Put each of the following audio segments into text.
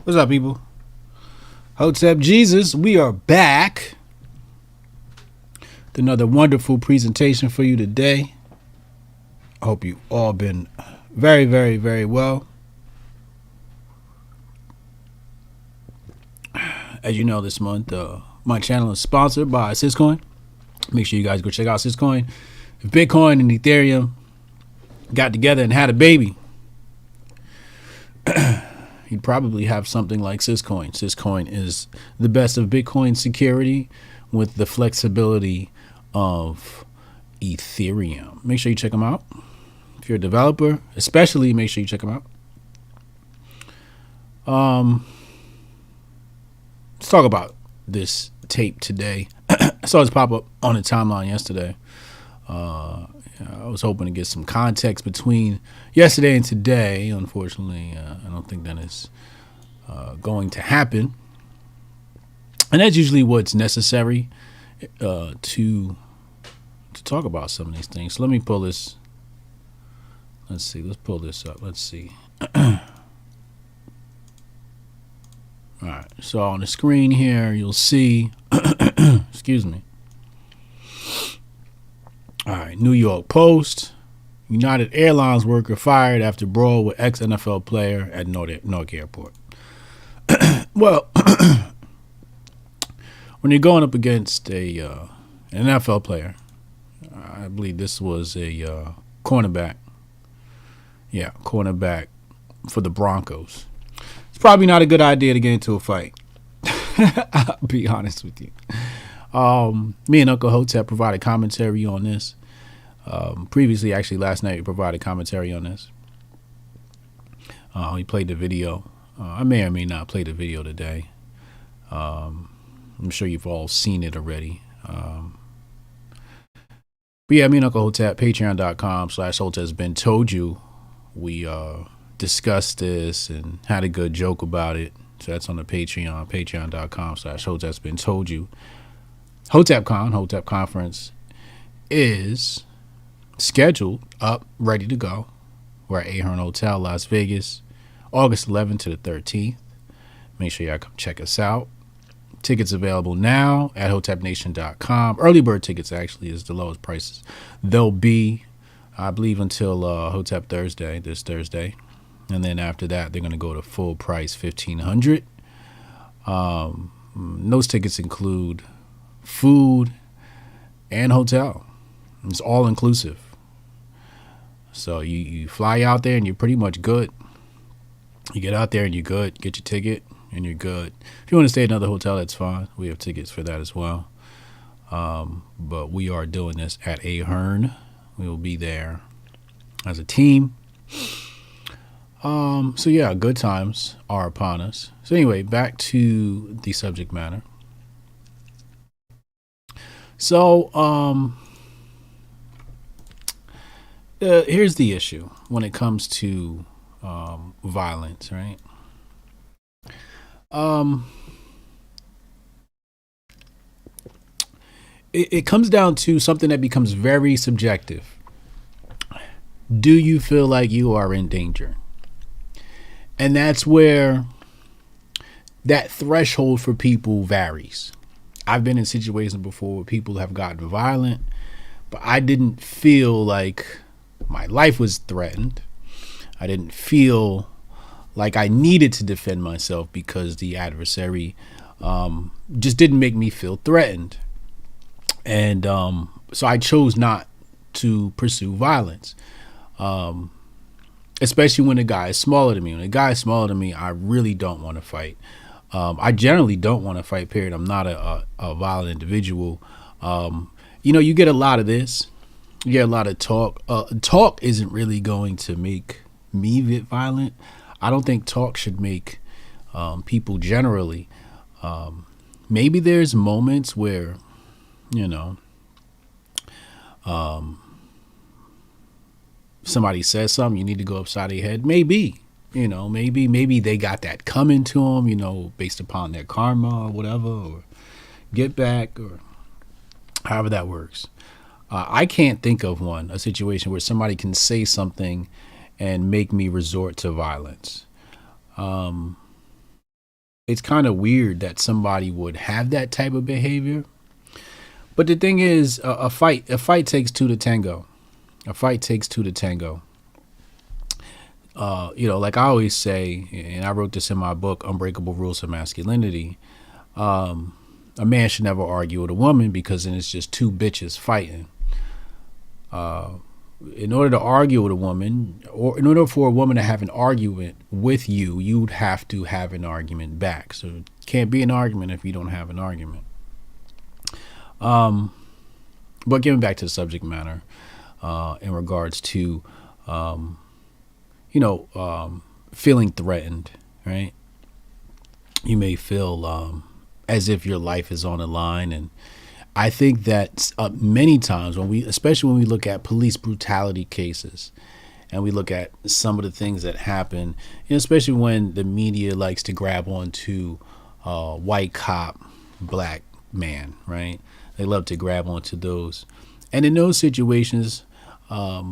What's up, people? Hotep Jesus, we are back with another wonderful presentation for you today. I hope you all been very, very, very well. As you know, this month, my channel is sponsored by Syscoin. Make sure you guys go check out Syscoin. If Bitcoin and Ethereum got together and had a baby, you'd probably have something like Syscoin. Syscoin is the best of Bitcoin security with the flexibility of Ethereum. Make sure you check them out. If you're a developer, especially, make sure you check them out. Let's talk about this tape today. I saw this pop up on the timeline yesterday. I was hoping to get some context between yesterday and today. Unfortunately, I don't think that is going to happen. And that's usually what's necessary to talk about some of these things. So let me pull this. Let's see. Let's pull this up. Let's see. All right. So on the screen here, you'll see. Excuse me. All right, New York Post. United Airlines worker fired after brawl with ex-NFL player at Newark Airport. Well, when you're going up against an NFL player, I believe this was a cornerback. Yeah, cornerback for the Broncos. It's probably not a good idea to get into a fight. I'll be honest with you. Me and Uncle Hotep provided commentary on this. Previously, actually last night, we provided commentary on this. We played the video. I may or may not play the video today. I'm sure you've all seen it already. But yeah, me and Uncle Hotep, patreon.com/Hotep's been told you. We discussed this and had a good joke about it. So that's on the Patreon, patreon.com/Hotep's been told you. HotepCon, Hotep Conference, is scheduled up, ready to go. We're at Ahern Hotel, Las Vegas, August 11th to the 13th. Make sure y'all come check us out. Tickets available now at hotepnation.com. Early bird tickets actually is the lowest prices. They'll be, I believe, until Hotep Thursday, this Thursday. And then after that, they're going to go to full price, $1,500. Those tickets include food and hotel. It's all inclusive. So you fly out there and you're pretty much good. You get out there and you're good. Get your ticket and you're good. If you want to stay at another hotel, that's fine. We have tickets for that as well. But we are doing this at Ahern. We will be there as a team. So yeah, good times are upon us. So anyway, back to the subject matter. So here's the issue when it comes to violence, right? It comes down to something that becomes very subjective. Do you feel like you are in danger? And that's where that threshold for people varies. I've been in situations before where people have gotten violent, but I didn't feel like my life was threatened. I didn't feel like I needed to defend myself because the adversary just didn't make me feel threatened. And so I chose not to pursue violence. Especially when the guy is smaller than me. When the guy is smaller than me, I really don't want to fight. I generally don't want to fight, period. I'm not a violent individual. You get a lot of this. You get a lot of talk. Talk isn't really going to make me violent. I don't think talk should make people generally. Maybe there's moments where, somebody says something, you need to go upside their head. Maybe they got that coming to them, based upon their karma or whatever, or get back, or however that works. I can't think of a situation where somebody can say something and make me resort to violence. it's kind of weird that somebody would have that type of behavior. But the thing is, a fight takes two to tango. A fight takes two to tango. Like I always say, and I wrote this in my book, Unbreakable Rules of Masculinity, a man should never argue with a woman, because then it's just two bitches fighting. In order to argue with a woman, or in order for a woman to have an argument with you, you'd have to have an argument back. So it can't be an argument if you don't have an argument. But getting back to the subject matter, in regards to, feeling threatened, right? You may feel as if your life is on the line. And I think that many times especially when we look at police brutality cases, and we look at some of the things that happen, especially when the media likes to grab onto white cop, black man, right? They love to grab onto those. And in those situations, I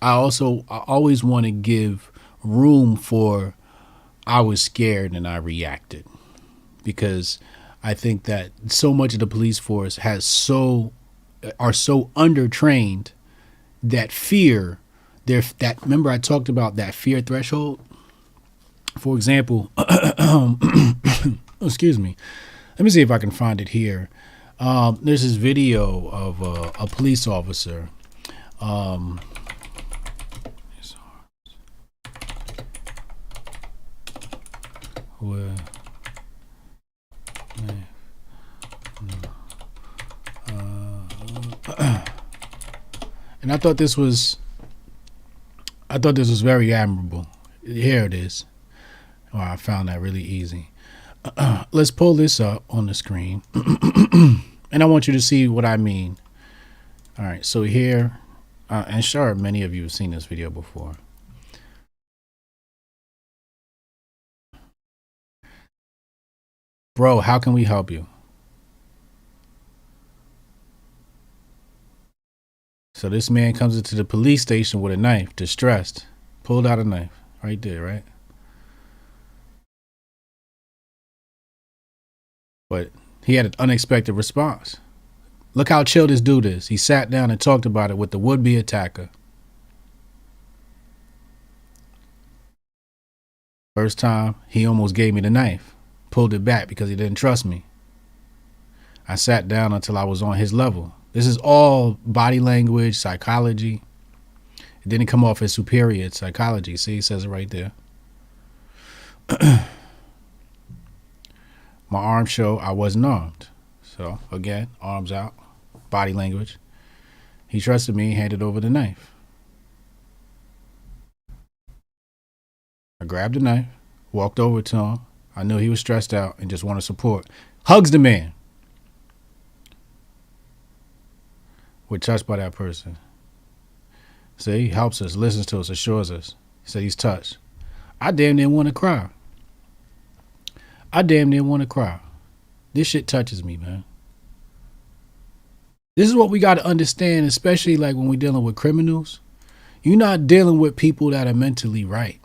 always want to give room for I was scared and I reacted, because I think that so much of the police force are so undertrained that fear, remember I talked about that fear threshold? For example, excuse me. Let me see if I can find it here. There's this video of a police officer. And I thought this was very admirable. Here it is. Oh, I found that really easy. Let's pull this up on the screen. And I want you to see what I mean. All right, so here, and sure, many of you have seen this video before. Bro, how can we help you? So this man comes into the police station with a knife, distressed, pulled out a knife right there, right? But he had an unexpected response. Look how chill this dude is. He sat down and talked about it with the would-be attacker. First time, he almost gave me the knife. Pulled it back because he didn't trust me. I sat down until I was on his level. This is all body language, psychology. It didn't come off as superior psychology. See, it says it right there. My arms show I wasn't armed. So again, arms out, body language. He trusted me, handed over the knife. I grabbed the knife, walked over to him. I knew he was stressed out and just wanted support. Hugs the man. We're touched by that person. See, he helps us, listens to us, assures us. He said he's touched. I damn near want to cry. This shit touches me, man. This is what we got to understand, especially like when we're dealing with criminals. You're not dealing with people that are mentally right.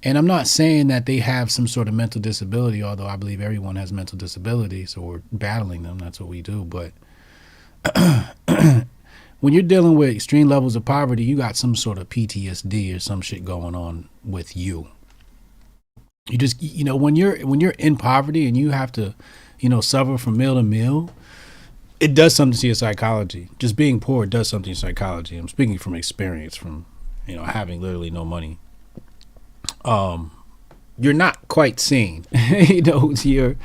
And I'm not saying that they have some sort of mental disability, although I believe everyone has mental disabilities, so we're battling them. That's what we do. But when you're dealing with extreme levels of poverty, you got some sort of PTSD or some shit going on with you. You just, when you're in poverty and you have to, suffer from meal to meal, it does something to your psychology. Just being poor does something to your psychology. I'm speaking from experience, from, having literally no money. You're not quite sane. You're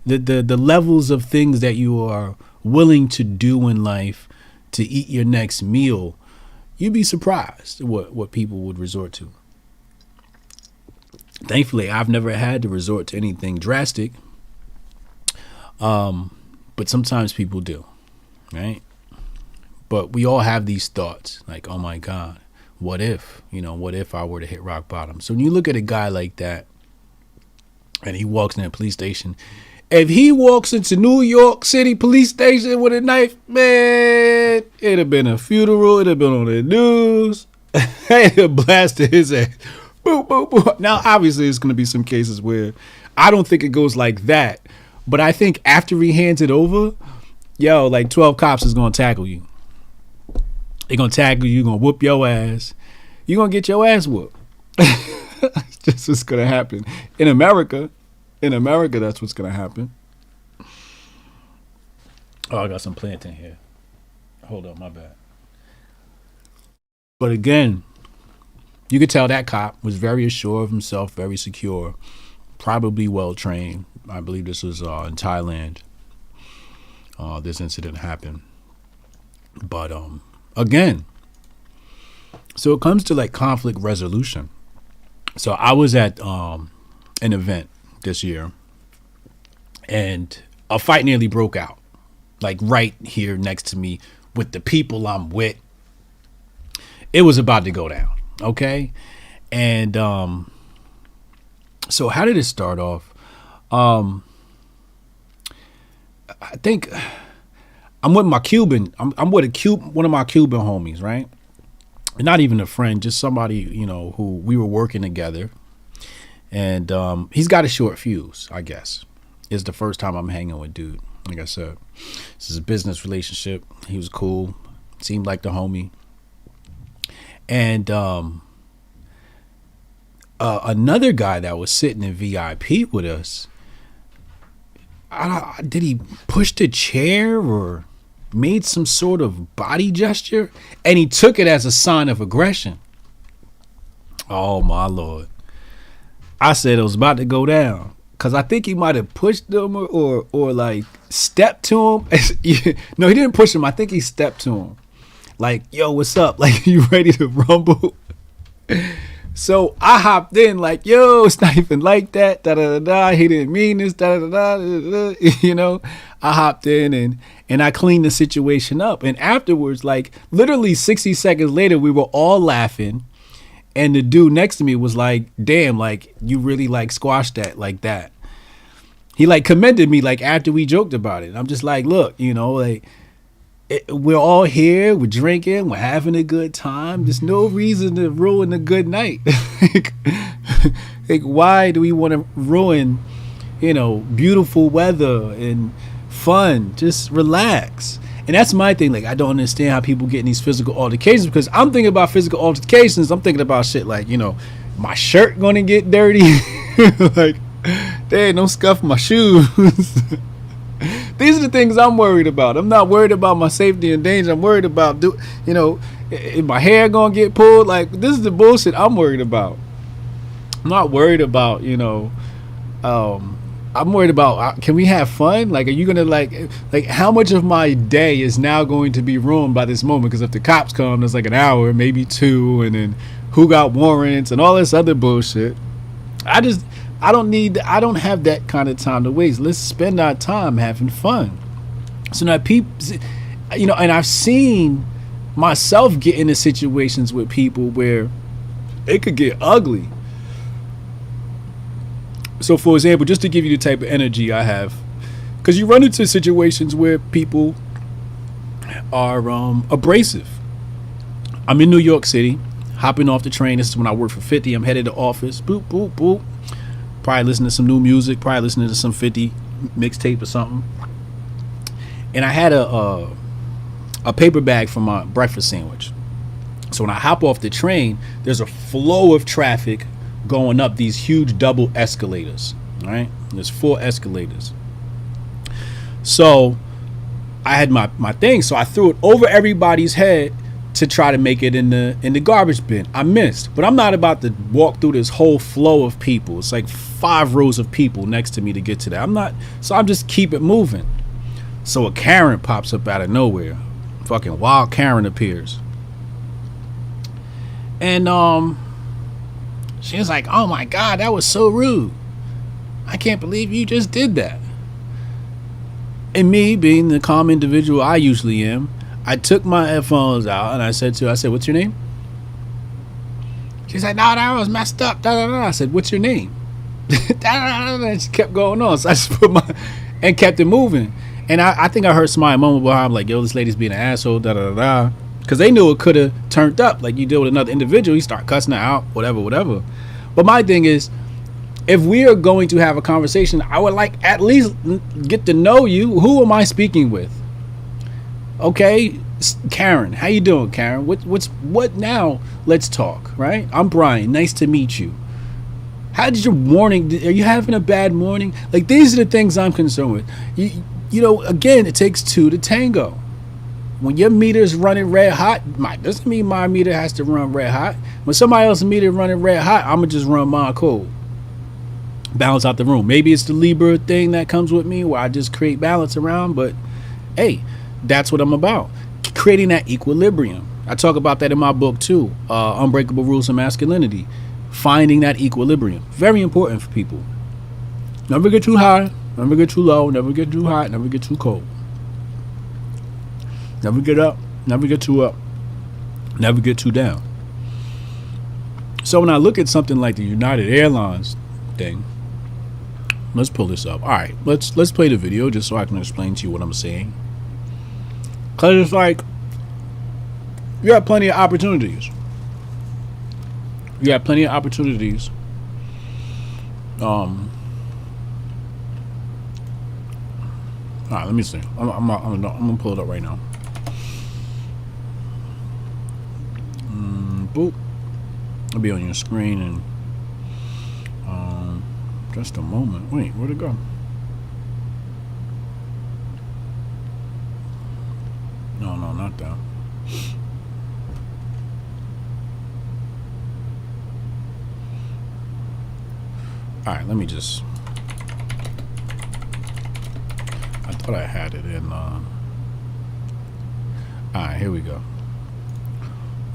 the levels of things that you are willing to do in life to eat your next meal, you'd be surprised what people would resort to. Thankfully, I've never had to resort to anything drastic. But sometimes people do, right? But we all have these thoughts like, oh my God, what if I were to hit rock bottom? So when you look at a guy like that and he walks in a police station, if he walks into New York City police station with a knife, man, it'd have been a funeral. It'd have been on the news. They'd have blasted his ass. Boop, boop, boop. Now, obviously, there's going to be some cases where I don't think it goes like that. But I think after he hands it over, yo, like 12 cops is going to tackle you. They're going to tackle you. You're going to whoop your ass. You're going to get your ass whooped. That's what's going to happen. In America, that's what's going to happen. Oh, I got some plantain here. Hold up, my bad. But again, you could tell that cop was very assured of himself, very secure, probably well trained. I believe this was in Thailand. This incident happened. But again, so it comes to like conflict resolution. So I was at an event this year, and a fight nearly broke out, like right here next to me with the people I'm with. It was about to go down. Okay. And so how did it start off? I think I'm with my Cuban. I'm with one of my Cuban homies, right? Not even a friend, just somebody, you know, who we were working together. And he's got a short fuse, I guess. It's the first time I'm hanging with dude. Like I said, this is a business relationship. He was cool. Seemed like the homie. And another guy that was sitting in VIP with us, did he push the chair or made some sort of body gesture? And he took it as a sign of aggression. Oh, my Lord. I said it was about to go down. Because I think he might have pushed him or like stepped to him. No, he didn't push him. I think he stepped to him. Like, yo, what's up? Like, you ready to rumble? So I hopped in like, yo, it's not even like that. Da da da da. He didn't mean this. Da da da da. You know, I hopped in and I cleaned the situation up. And afterwards, like literally 60 seconds later, we were all laughing. And the dude next to me was like, damn, like you really like squashed that like that. He like commended me like after we joked about it. I'm just like, look, you know, like we're all here, we're drinking, we're having a good time. There's no reason to ruin a good night. Like why do we want to ruin, you know, beautiful weather and fun? Just relax. And that's my thing. Like, I don't understand how people get in these physical altercations, because I'm thinking about physical altercations. I'm thinking about shit like, you know, my shirt going to get dirty. Like, dang, don't scuff my shoes. These are the things I'm worried about. I'm not worried about my safety and danger. I'm worried about, you know, is my hair going to get pulled? Like, this is the bullshit I'm worried about. I'm not worried about, you know, I'm worried about, can we have fun? Like, are you going to like how much of my day is now going to be ruined by this moment? Because if the cops come, there's like an hour, maybe two, and then who got warrants and all this other bullshit. I don't have that kind of time to waste. Let's spend our time having fun. So now people, you know, and I've seen myself get into situations with people where it could get ugly. So, for example, just to give you the type of energy I have, because you run into situations where people are abrasive. I'm in New York City, hopping off the train. This is when I work for 50. I'm headed to office. Boop, boop, boop. Probably listening to some new music. Probably listening to some 50 mixtape or something. And I had a paper bag for my breakfast sandwich. So when I hop off the train, there's a flow of traffic going up these huge double escalators, right? There's 4 escalators. So I had my thing, so I threw it over everybody's head to try to make it in the garbage bin. I missed, but I'm not about to walk through this whole flow of people. It's like 5 rows of people next to me to get to that. So I'm just keep it moving. So a Karen pops up out of nowhere. Fucking wild Karen appears. And she was like, oh my God, that was so rude. I can't believe you just did that. And me, being the calm individual I usually am, I took my headphones out and I said to her, what's your name? She's like, no, that was messed up. Da, da, da. I said, what's your name? And she kept going on. So I just and kept it moving. And I think I heard somebody moment where I'm like, yo, this lady's being an asshole, da da da da. Because they knew it could have turned up. Like you deal with another individual, you start cussing her out, whatever. But my thing is, if we are going to have a conversation, I would like at least get to know you. Who am I speaking with? Okay, Karen, how you doing, Karen? What now? Let's talk, right? I'm Brian. Nice to meet you. How did your morning? Are you having a bad morning? Like, these are the things I'm concerned with. You know, again, it takes two to tango. When your meter's running red hot, doesn't mean my meter has to run red hot. When somebody else's meter running red hot, I'm gonna just run mine cold. Balance out the room. Maybe it's the Libra thing that comes with me where I just create balance around, but hey, that's what I'm about. Creating that equilibrium. I talk about that in my book too, Unbreakable Rules of Masculinity. Finding that equilibrium. Very important for people. Never get too high, never get too low, never get too hot, never get too cold. Never get up, never get too up, never get too down. So when I look at something like the United Airlines thing, let's pull this up. All right, let's play the video just so I can explain to you what I'm saying. Cause it's like you have plenty of opportunities. You have plenty of opportunities. All right, let me see. I'm gonna pull it up right now. Boop. It'll be on your screen in just a moment. Wait, where'd it go? No, not that. All right, let me just. I thought I had it in. All right, here we go.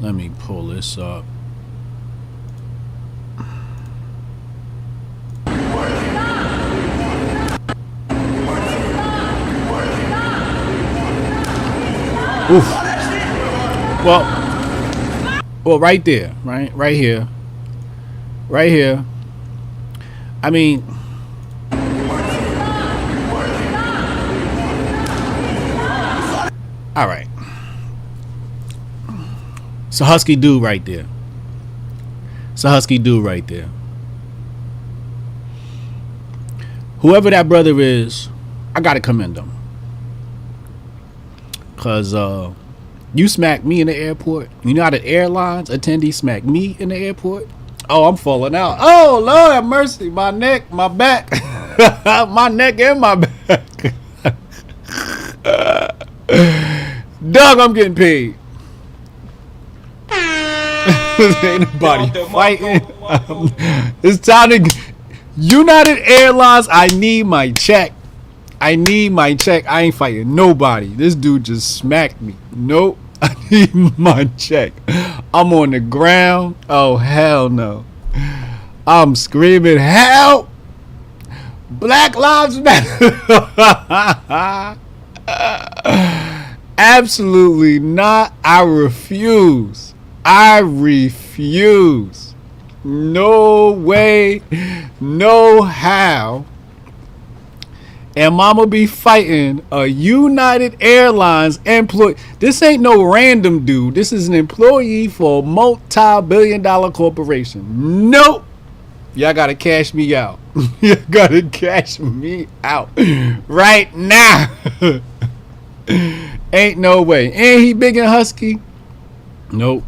Let me pull this up. Oof. Well, right there, right here. I mean, all right. It's a husky dude right there. Whoever that brother is, I gotta commend him. Cause you smacked me in the airport. United Airlines attendee smacked me in the airport. Oh, I'm falling out. Oh, Lord have mercy. My neck, my back. My neck and my back. Doug, I'm getting paid. Ain't nobody fighting. It's time to United Airlines. I need my check. I ain't fighting nobody. This dude just smacked me. Nope. I need my check. I'm on the ground. Oh, hell no. I'm screaming, help! Black Lives Matter. Absolutely not. I refuse. No way, no how am I gonna be fighting a United Airlines employee. This ain't no random dude. This is an employee for a multi-billion-dollar corporation. Nope. Y'all gotta cash me out. You gotta cash me out right now. Ain't no way. And he big and husky. Nope.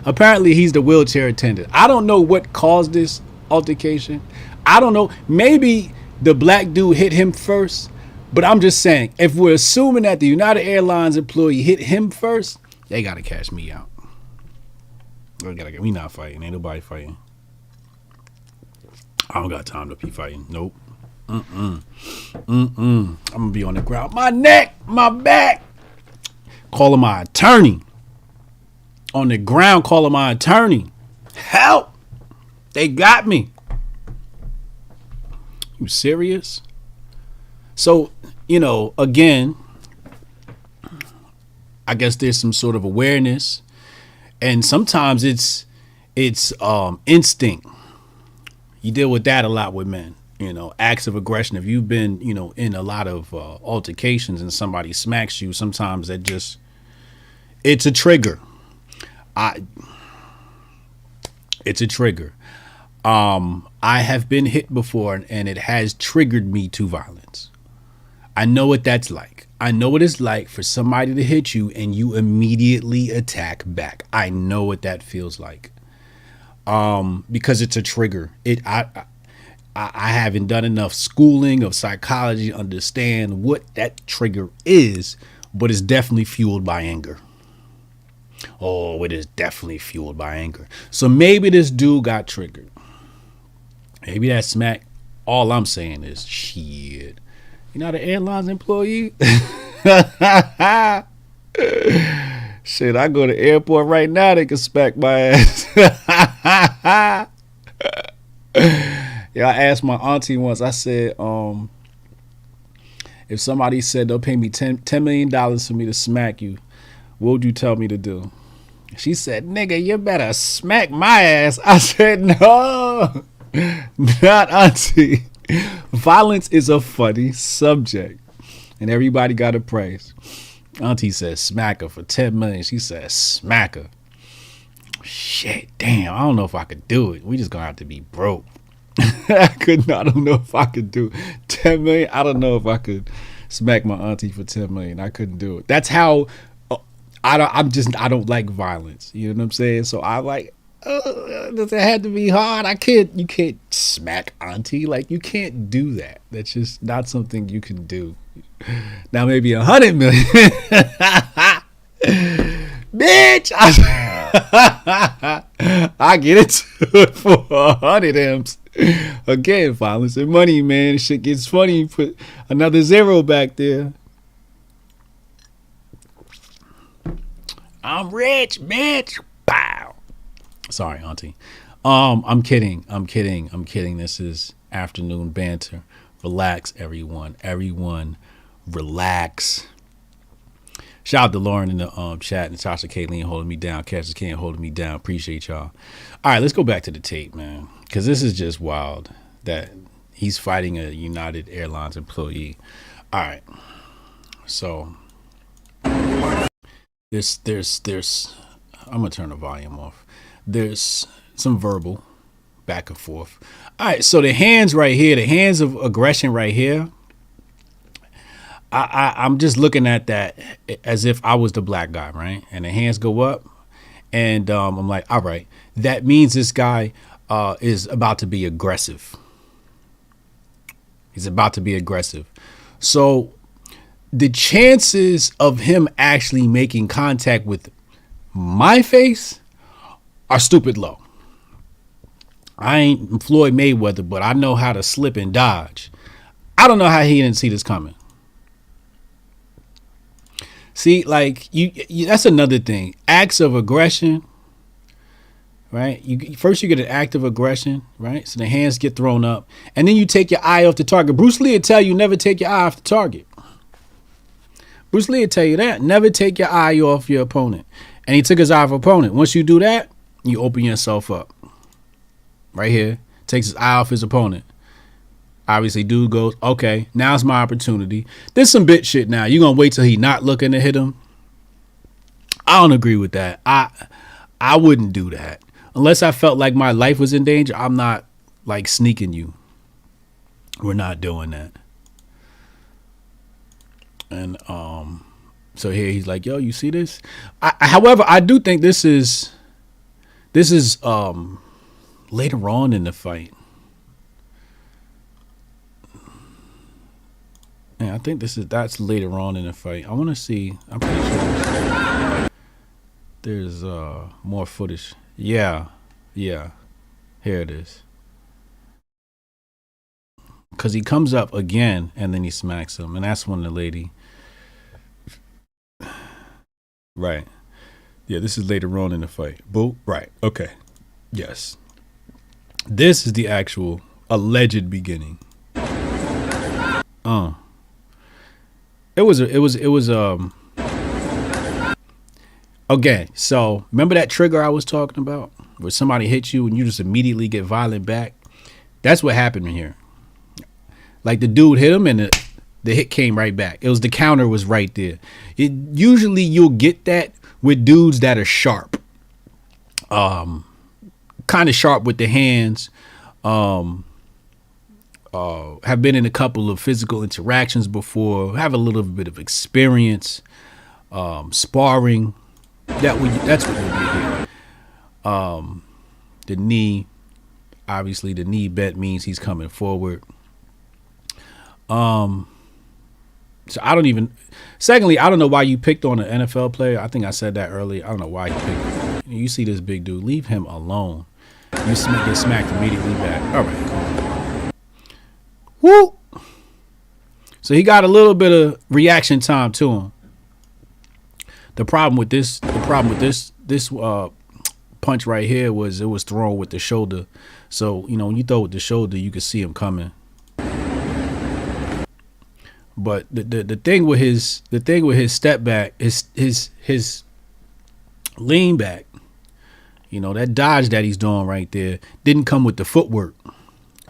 Apparently he's the wheelchair attendant. I don't know what caused this altercation. I don't know. Maybe the black dude hit him first. But I'm just saying, if we're assuming that the United Airlines employee hit him first, they gotta cash me out. We not fighting. Ain't nobody fighting. I don't got time to be fighting. Nope. I'm gonna be on the ground. My neck, my back. Calling my attorney. On the ground, calling my attorney. Help! They got me. You serious? So, again, I guess there's some sort of awareness, and sometimes it's instinct. You deal with that a lot with men. Acts of aggression. If you've been, in a lot of altercations and somebody smacks you, sometimes it's a trigger. It's a trigger. I have been hit before, and it has triggered me to violence. I know what that's like. I know what it's like for somebody to hit you and you immediately attack back. I know what that feels like. Because it's a trigger. I haven't done enough schooling of psychology to understand what that trigger is, but it's definitely fueled by anger. Oh, it is definitely fueled by anger. So maybe this dude got triggered. Maybe that smack. All I'm saying is shit. You're not an airlines employee? Shit, I go to the airport right now, they can smack my ass. Yeah, I asked my auntie once, I said, if somebody said they'll pay me $10 million for me to smack you, what would you tell me to do? She said, nigga, you better smack my ass. I said, no, not auntie. Violence is a funny subject, and everybody got a praise. Auntie said smack her for 10 million. She said smack her. Shit, damn, I don't know if I could do it. We just gonna have to be broke. I don't know if I could do 10 million. I don't know if I could smack my auntie for 10 million. I couldn't do it. That's how I don't like violence. You know what I'm saying? So I like, does it have to be hard? You can't smack auntie. Like, you can't do that. That's just not something you can do. Now maybe 100 million. Bitch, I get it for 100 M's. Again, violence and money, man. Shit gets funny. You put another zero back there. I'm rich, bitch. Pow. Sorry, auntie. I'm kidding. This is afternoon banter. Relax, everyone. Everyone, relax. Shout out to Lauren in the chat. Natasha Kayleen holding me down. Cassius Can't holding me down. Appreciate y'all. All right, let's go back to the tape, man. Because this is just wild that he's fighting a United Airlines employee. All right. So there's I'm going to turn the volume off. There's some verbal back and forth. All right. So the hands right here, the hands of aggression right here. I'm just looking at that as if I was the black guy, right? And the hands go up, and I'm like, all right, that means this guy is about to be aggressive. He's about to be aggressive. So the chances of him actually making contact with my face are stupid low. I ain't Floyd Mayweather, but I know how to slip and dodge. I don't know how he didn't see this coming. See, like you that's another thing. Acts of aggression, right? First you get an act of aggression, right? So the hands get thrown up, and then you take your eye off the target. Bruce Lee would tell you never take your eye off the target. Bruce Lee would tell you that. Never take your eye off your opponent. And he took his eye off opponent. Once you do that, you open yourself up. Right here. Takes his eye off his opponent. Obviously, dude goes, okay, now's my opportunity. There's some bitch shit now. You gonna wait till he not looking to hit him? I don't agree with that. I wouldn't do that. Unless I felt like my life was in danger, I'm not like sneaking you. We're not doing that. And so here he's like, yo, you see this? However, I do think this is later on in the fight. Yeah, I think that's later on in the fight. I want to see. I'm pretty sure there's more footage. Yeah. Here it is. Because he comes up again and then he smacks him, and that's when the lady. Right. Yeah, this is later on in the fight. Boo. Right. Okay. Yes. This is the actual alleged beginning. It was okay, so remember that trigger I was talking about where somebody hits you and you just immediately get violent back? That's what happened here. Like the dude hit him and the hit came right back. It was the counter was right there. Usually you'll get that with dudes that are sharp. kind of sharp with the hands. Have been in a couple of physical interactions before. Have a little bit of experience, sparring. That's what you'll be here. The knee, obviously, the knee bent means he's coming forward. So I don't even. Secondly, I don't know why you picked on an NFL player. I think I said that earlier. I don't know why you picked. You see this big dude, leave him alone. You get smacked immediately back. All right, cool. Woo! So he got a little bit of reaction time to him. The problem with this punch right here was it was thrown with the shoulder. So when you throw with the shoulder, you can see him coming. But the thing with his step back, his lean back, that dodge that he's doing right there didn't come with the footwork.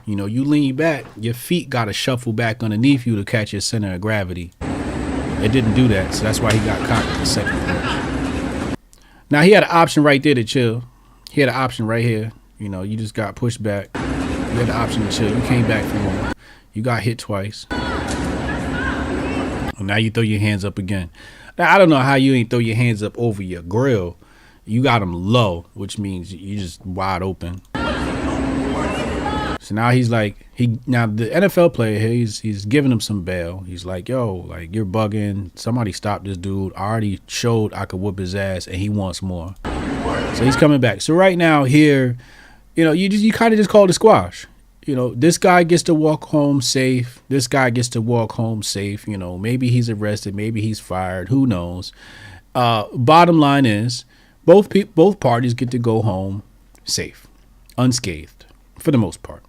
You lean back, your feet got to shuffle back underneath you to catch your center of gravity. It didn't do that, so that's why he got caught with the second punch. Now he had an option right there to chill. He had an option right here. You just got pushed back. You had the option to chill. You came back for more. You got hit twice. And now you throw your hands up again. Now I don't know how you ain't throw your hands up over your grill. You got them low, which means you just wide open. So now he's like, now the NFL player here, he's giving him some bail. He's like, yo, like, you're bugging. Somebody stop this dude. I already showed I could whoop his ass, and he wants more. So he's coming back. So right now here, you kind of just call it a squash. This guy gets to walk home safe. This guy gets to walk home safe. Maybe he's arrested. Maybe he's fired. Who knows? Bottom line is, both parties get to go home safe, unscathed, for the most part.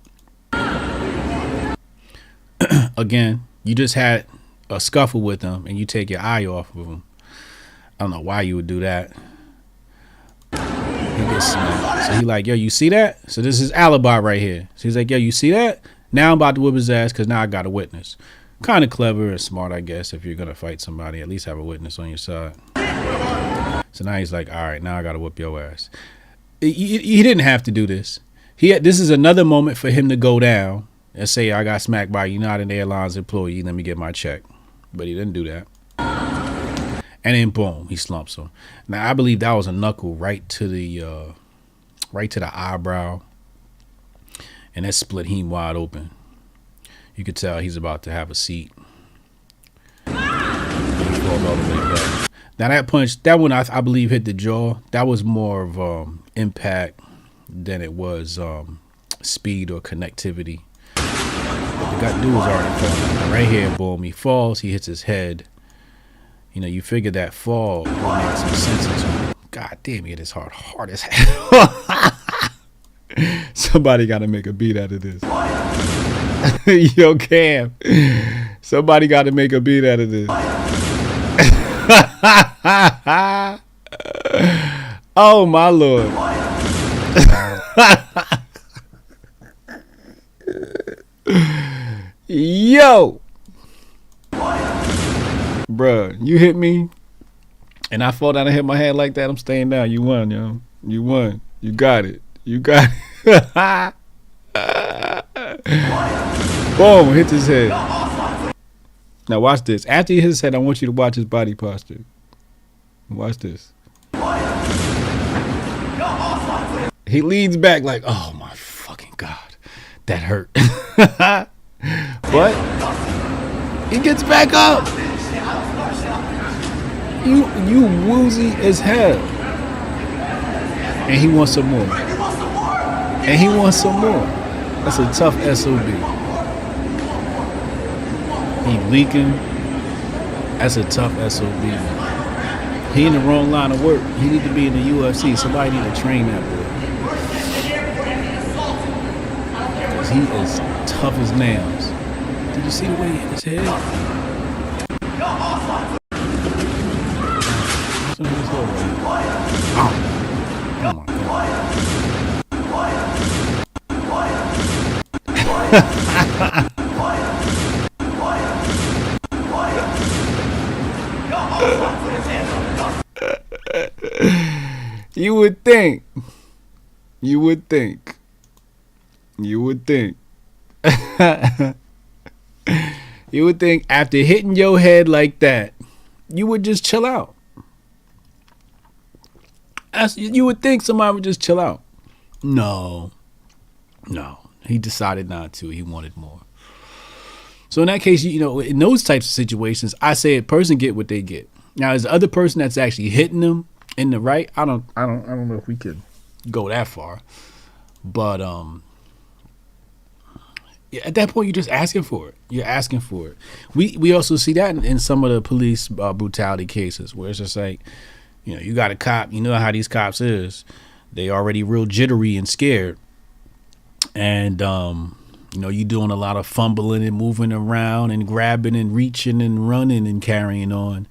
Again, you just had a scuffle with him and you take your eye off of him. I don't know why you would do that. He gets smacked. So he like, yo, you see that? So this is alibi right here. So he's like, yo, you see that? Now I'm about to whip his ass because now I got a witness. Kind of clever and smart, I guess, if you're going to fight somebody. At least have a witness on your side. So now he's like, all right, now I got to whip your ass. He didn't have to do this. This is another moment for him to go down and say, I got smacked by a United Airlines employee. Let me get my check. But he didn't do that. And then boom, he slumps him. Now I believe that was a knuckle right to the eyebrow, and that split him wide open. You could tell he's about to have a seat. He falls all the way back. Now that punch, that one I believe hit the jaw. That was more of impact than it was speed or connectivity. But the dude was already falling. Now right here, boom, he falls. He hits his head. You figure that fall will make some sense into him. God damn, it is hard as hell. Somebody got to make a beat out of this. Yo, Cam. Somebody got to make a beat out of this. Oh, my Lord. Yo. Bruh, you hit me and I fall down and hit my head like that. I'm staying down. You won, yo. You won. You got it. You got it. Boom, hits his head. Now watch this. After he hits his head, I want you to watch his body posture. Watch this. He leans back like, oh my fucking God. That hurt. But he gets back up. You woozy as hell. And he wants some more. And he wants some more. That's a tough SOB. He leaking. That's a tough SOB. He in the wrong line of work. He need to be in the UFC. Somebody need to train that boy. Because he is tough as nails. Did you see the way he hit his head? Oh my God. You would think You would think. You would think. You would think after hitting your head like that, you would just chill out. You would think somebody would just chill out. No. He decided not to. He wanted more. So in that case, in those types of situations, I say a person get what they get. Now, as the other person that's actually hitting them in the right, I don't know if we could go that far. But at that point, you're just asking for it. You're asking for it. We also see that in some of the police brutality cases where it's just like, you got a cop. You know how these cops is. They already real jittery and scared. And, you doing a lot of fumbling and moving around and grabbing and reaching and running and carrying on.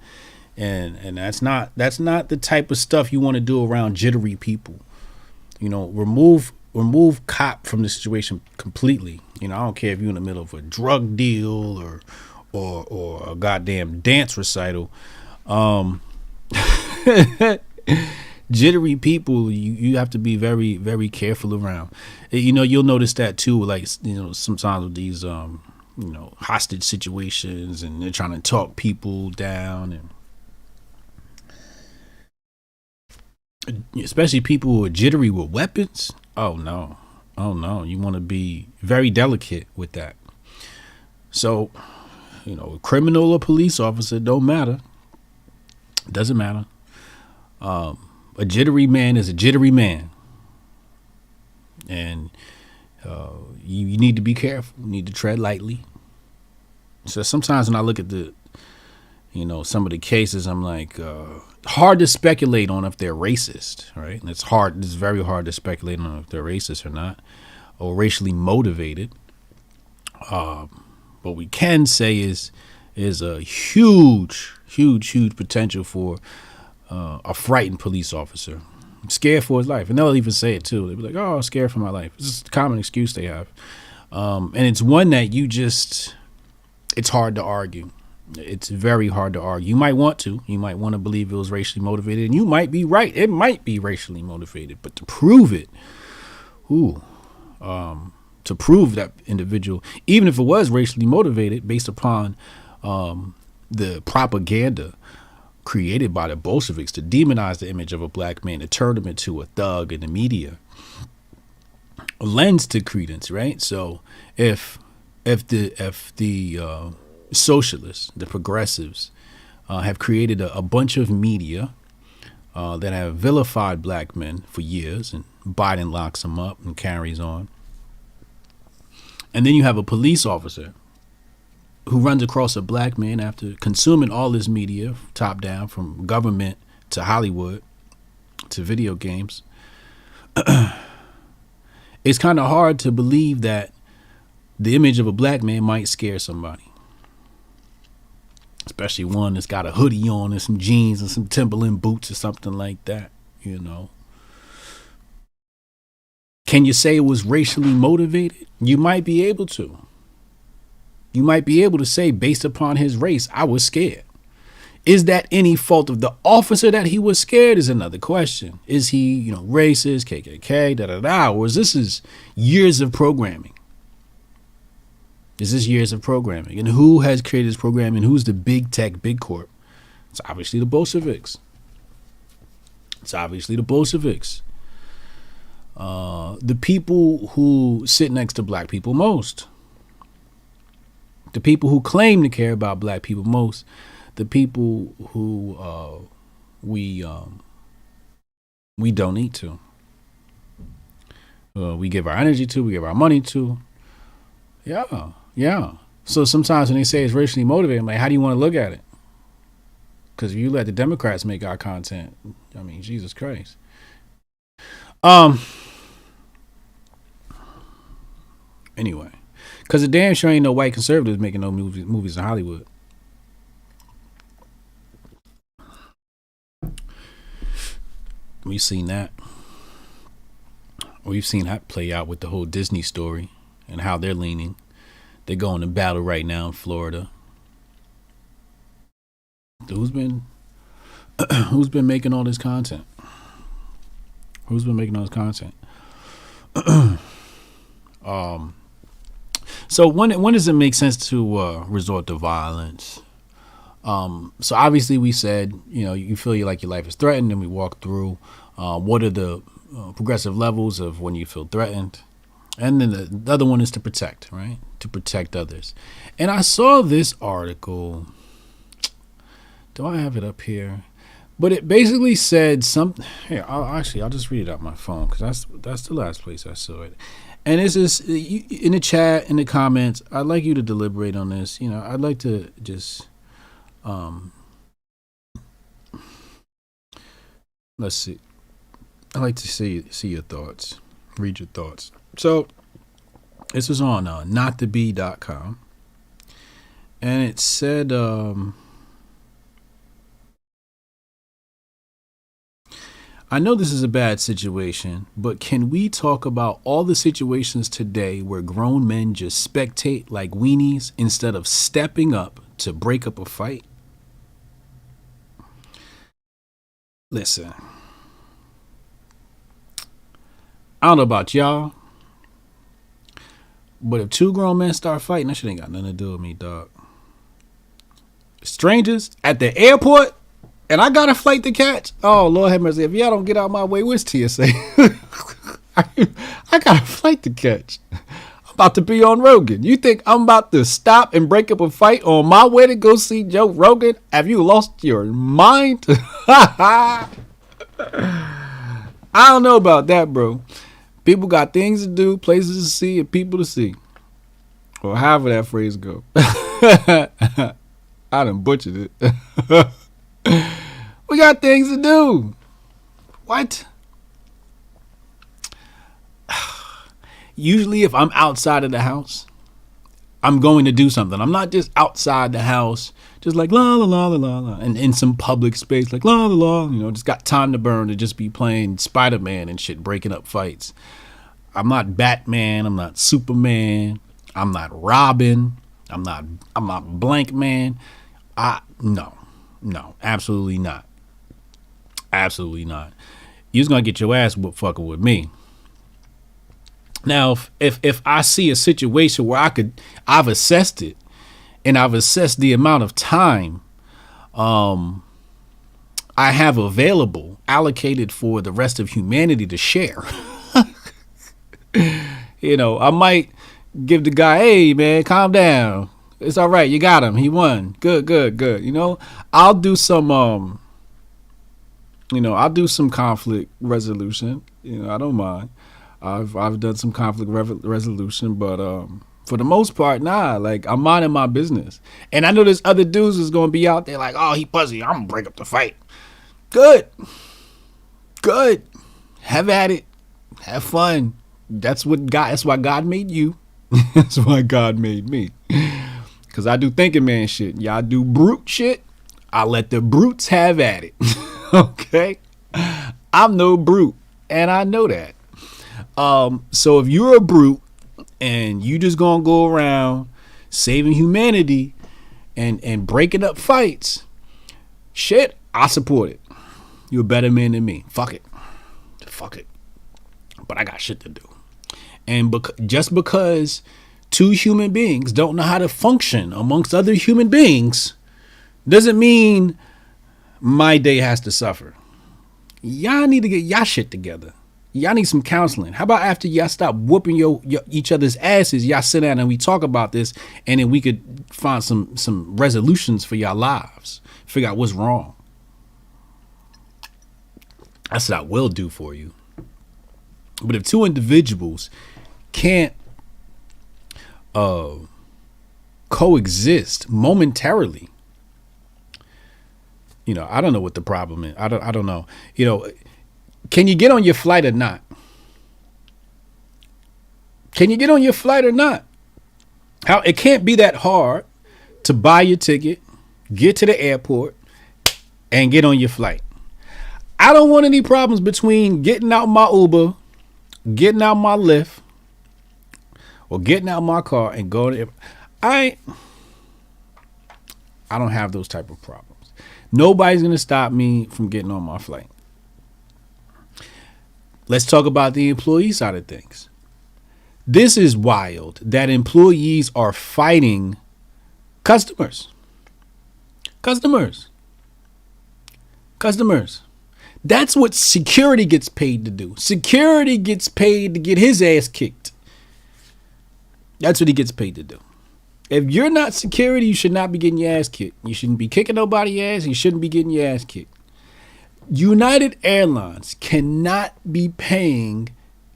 And that's not the type of stuff you want to do around jittery people. Remove cop from the situation completely. I don't care if you're in the middle of a drug deal or a goddamn dance recital. Jittery people, you have to be very, very careful around. You'll notice that too. Like, sometimes with these, hostage situations, and they're trying to talk people down, and especially people who are jittery with weapons. Oh no, you want to be very delicate with that. So, criminal or police officer, don't matter. Doesn't matter. A jittery man is a jittery man. And you need to be careful. You need to tread lightly. So sometimes when I look at some of the cases, I'm like, hard to speculate on if they're racist, right? And it's very hard to speculate on if they're racist or not, or racially motivated. What we can say is a huge potential for a frightened police officer, scared for his life. And they'll even say it too. They'll be like, oh, I'm scared for my life. This is a common excuse they have. And it's one that it's hard to argue. It's very hard to argue. You might want to believe it was racially motivated, and you might be right. It might be racially motivated, but to prove it, to prove that individual, even if it was racially motivated based upon the propaganda created by the Bolsheviks to demonize the image of a black man, to turn him into a thug in the media, lends to credence, right? So if the socialists, the progressives, have created a bunch of media that have vilified black men for years, and Biden locks them up and carries on, and then you have a police officer who runs across a black man after consuming all this media, top down, from government to Hollywood to video games. It's kind of hard to believe that the image of a black man might scare somebody, especially one that's got a hoodie on and some jeans and some Timberland boots or something like that. Can you say it was racially motivated? You might be able to. You might be able to say, based upon his race, I was scared. Is that any fault of the officer that he was scared is another question. Is he, racist, KKK, or is this years of programming? Is this years of programming? And who has created this programming? Who's the big tech, big corp? It's obviously the Bolsheviks. The people who sit next to black people most. The people who claim to care about black people most, the people who we don't need to. We give our energy to, we give our money to. Yeah. So sometimes when they say it's racially motivated, I'm like, how do you want to look at it? Because if you let the Democrats make our content, I mean, Jesus Christ. Anyway. Because the damn sure ain't no white conservatives making no movies in Hollywood. We've seen that. We've seen that play out with the whole Disney story and how they're leaning. They're going to battle right now in Florida. Who's been making all this content? So when does it make sense to resort to violence? So obviously we said, you feel like your life is threatened, and we walk through what are the progressive levels of when you feel threatened. And then the other one is to protect, right? To protect others. And I saw this article. Do I have it up here? But it basically said something. Here, I'll just read it out my phone, because that's the last place I saw it. And it's just in the chat, in the comments. I'd like you to deliberate on this. I'd like to just let's see. I'd like to see your thoughts. Read your thoughts. So this was on notthebe.com, and it said I know this is a bad situation, but can we talk about all the situations today where grown men just spectate like weenies instead of stepping up to break up a fight? Listen, I don't know about y'all, but if two grown men start fighting, that shit ain't got nothing to do with me, dog. Strangers at the airport, and I got a flight to catch. Oh, Lord have mercy. If y'all don't get out my way, where's TSA? I got a flight to catch. I'm about to be on Rogan. You think I'm about to stop and break up a fight on my way to go see Joe Rogan? Have you lost your mind? I don't know about that, bro. People got things to do, places to see, and people to see. Or however that phrase go. I done butchered it. We got things to do. What? Usually if I'm outside of the house, I'm going to do something. I'm not just outside the house, just like la la la la la la, and in some public space like la la la, just got time to burn to just be playing Spider-Man and shit, breaking up fights. I'm not Batman. I'm not Superman. I'm not Robin. I'm not Blank Man. No, absolutely not. Absolutely not. You're just gonna get your ass whooped fucking with me. Now, if I see a situation where I've assessed it, and I've assessed the amount of time I have available, allocated for the rest of humanity to share, I might give the guy, hey man, calm down. It's all right. You got him. He won. Good. I'll do some, I'll do some conflict resolution. I don't mind. I've done some conflict resolution, but for the most part, nah. Like, I'm minding my business, and I know there's other dudes who's gonna be out there like, oh, he pussy. I'm gonna break up the fight. Good. Have at it. Have fun. That's why God made you. That's why God made me. Cause I do thinking man shit. Y'all do brute shit. I let the brutes have at it. Okay? I'm no brute, and I know that. So if you're a brute and you just gonna go around saving humanity and breaking up fights, shit, I support it. You're a better man than me. Fuck it. But I got shit to do. And just because two human beings don't know how to function amongst other human beings doesn't mean my day has to suffer. Y'all need to get y'all shit together. Y'all need some counseling. How about after y'all stop whooping your each other's asses, y'all sit down and we talk about this, and then we could find some resolutions for y'all lives. Figure out what's wrong. That's what I will do for you. But if two individuals can't coexist momentarily, I don't know what the problem is. I don't know. Can you get on your flight or not? Can you get on your flight or not? It can't be that hard to buy your ticket, get to the airport, and get on your flight. I don't want any problems between getting out my Uber, getting out my Lyft, or getting out my car and going to. I don't have those type of problems. Nobody's gonna stop me from getting on my flight. Let's talk about the employee side of things. This is wild that employees are fighting customers. Customers. That's what security gets paid to do. Security gets paid to get his ass kicked. That's what he gets paid to do. If you're not security, you should not be getting your ass kicked. You shouldn't be kicking nobody's ass. You shouldn't be getting your ass kicked. United Airlines cannot be paying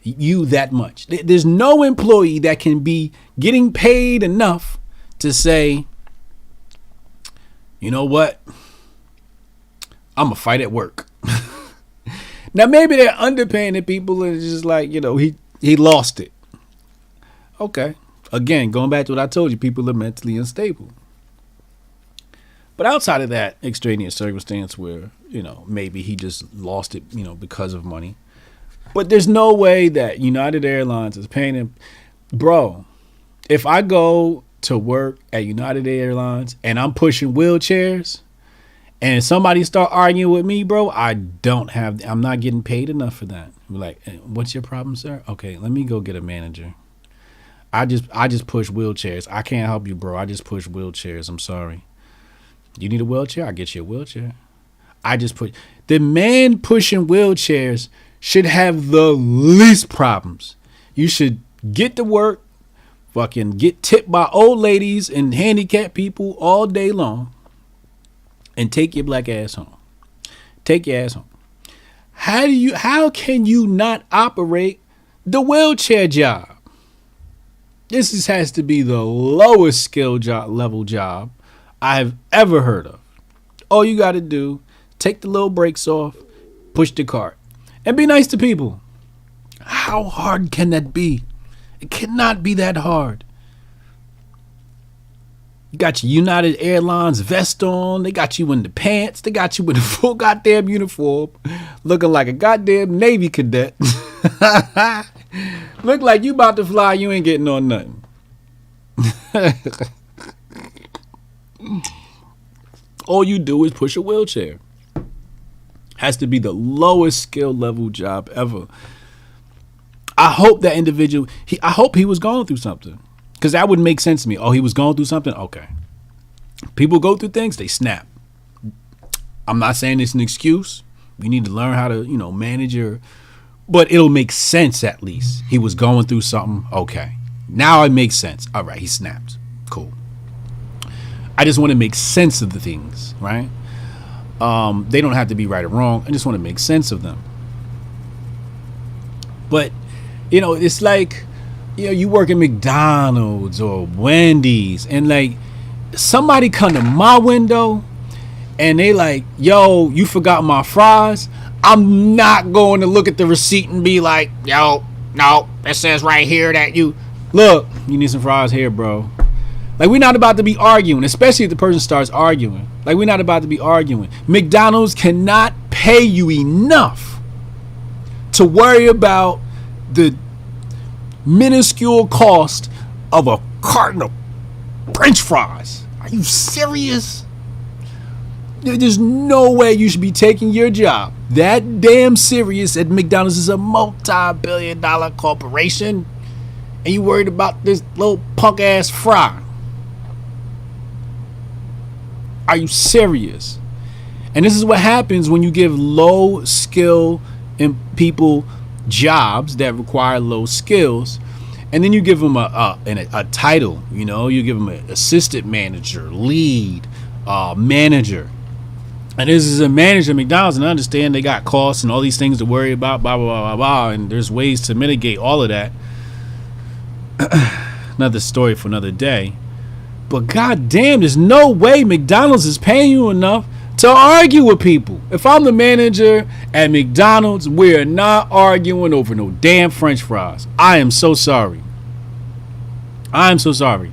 you that much. There's no employee that can be getting paid enough to say, you know what? I'm going to fight at work. Now, maybe they're underpaying the people and it's just like, he lost it. Okay. Again, going back to what I told you, people are mentally unstable. But outside of that extraneous circumstance where, maybe he just lost it, because of money. But there's no way that United Airlines is paying him. Bro, if I go to work at United Airlines and I'm pushing wheelchairs and somebody start arguing with me, bro, I'm not getting paid enough for that. I'm like, what's your problem, sir? Okay, let me go get a manager. I just push wheelchairs. I can't help you, bro. I just push wheelchairs. I'm sorry. You need a wheelchair? I'll get you a wheelchair. The man pushing wheelchairs should have the least problems. You should get to work, fucking get tipped by old ladies and handicapped people all day long, and take your black ass home. Take your ass home. How can you not operate the wheelchair job? This has to be the lowest skill level job I've ever heard of. All you got to do, take the little brakes off, push the cart, and be nice to people. How hard can that be? It cannot be that hard. You got your United Airlines vest on. They got you in the pants. They got you in the full goddamn uniform, looking like a goddamn Navy cadet. Look like you about to fly. You ain't getting on nothing. All you do is push a wheelchair. Has to be the lowest skill level job ever. I hope that individual, I hope he was going through something. Because that would make sense to me. Oh, he was going through something? Okay. People go through things, they snap. I'm not saying it's an excuse. We need to learn how to, manage but it'll make sense at least. He was going through something. Okay. Now it makes sense. All right, he snapped. Cool. I just want to make sense of the things, right? They don't have to be right or wrong. I just want to make sense of them. But, it's like, you work at McDonald's or Wendy's and like somebody come to my window and they like, yo, you forgot my fries. I'm not going to look at the receipt and be like, yo, no, it says right here that you need some fries here, bro. Like, we're not about to be arguing, especially if the person starts arguing. Like, we're not about to be arguing. McDonald's cannot pay you enough to worry about the minuscule cost of a carton of French fries. Are you serious? There's no way you should be taking your job that damn serious at McDonald's. Is a multi-billion-dollar corporation and you worried about this little punk ass fry. Are you serious? And this is what happens when you give low skill people jobs that require low skills, and then you give them a title. You give them an assistant manager, lead, manager. And this is a manager at McDonald's, and I understand they got costs and all these things to worry about, blah, blah, blah, blah, blah, and there's ways to mitigate all of that. Another story for another day. But goddamn, there's no way McDonald's is paying you enough to argue with people. If I'm the manager at McDonald's, we're not arguing over no damn French fries. I am so sorry. I'm so sorry.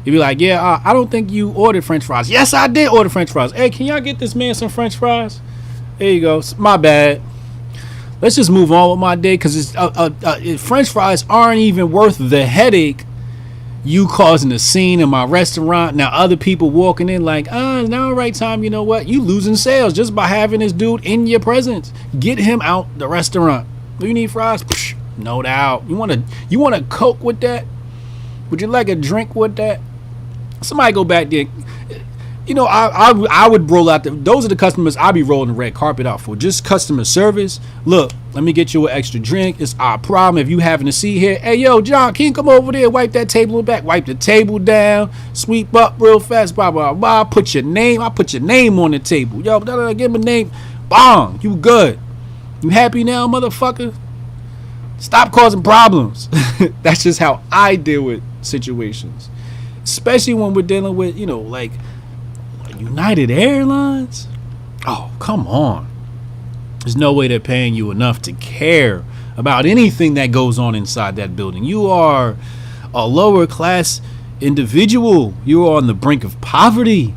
You'd be like, yeah, I don't think you ordered French fries. Yes, I did order French fries. Hey, can y'all get this man some French fries? There you go. My bad. Let's just move on with my day, because French fries aren't even worth the headache you causing a scene in my restaurant. Now other people walking in like, it's now the right time. You know what? You losing sales just by having this dude in your presence. Get him out the restaurant. Do you need fries? Psh, no doubt. You want a Coke with that? Would you like a drink with that? Somebody go back there. You know, I would roll out those are the customers I be rolling the red carpet out for. Just customer service. Look, let me get you an extra drink. It's our problem if you having a seat here. Hey, yo, John, can you come over there, wipe that table back, wipe the table down, sweep up real fast, blah, blah, blah. I put your name on the table. Yo, give him a name. Bong, you good. You happy now, motherfucker? Stop causing problems. That's just how I deal with situations. Especially when we're dealing with, you know, like United Airlines. Oh, come on. There's no way they're paying you enough to care about anything that goes on inside that building. You are a lower class individual. You are on the brink of poverty.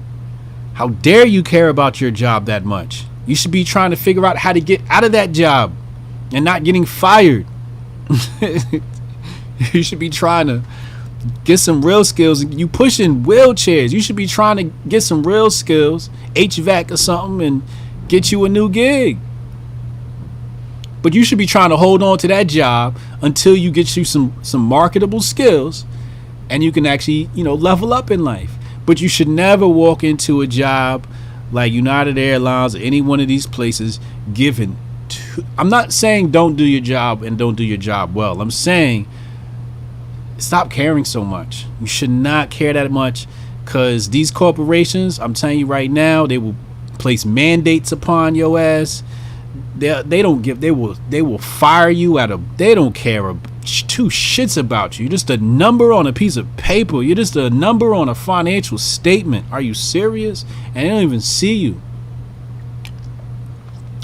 How dare you care about your job that much? You should be trying to figure out how to get out of that job and not getting fired. You should be trying to get some real skills. You pushing wheelchairs. You should be trying to get some real skills, HVAC or something, and get you a new gig. But you should be trying to hold on to that job until you get you some marketable skills and you can actually, you know, level up in life. But you should never walk into a job like United Airlines or any one of these places given to, I'm not saying don't do your job and don't do your job well. I'm saying stop caring so much. You should not care that much, because these corporations, I'm telling you right now, they will place mandates upon your ass. They will fire you they don't care two shits about you. You're just a number on a piece of paper. You're just a number on a financial statement. Are you serious? And they don't even see you.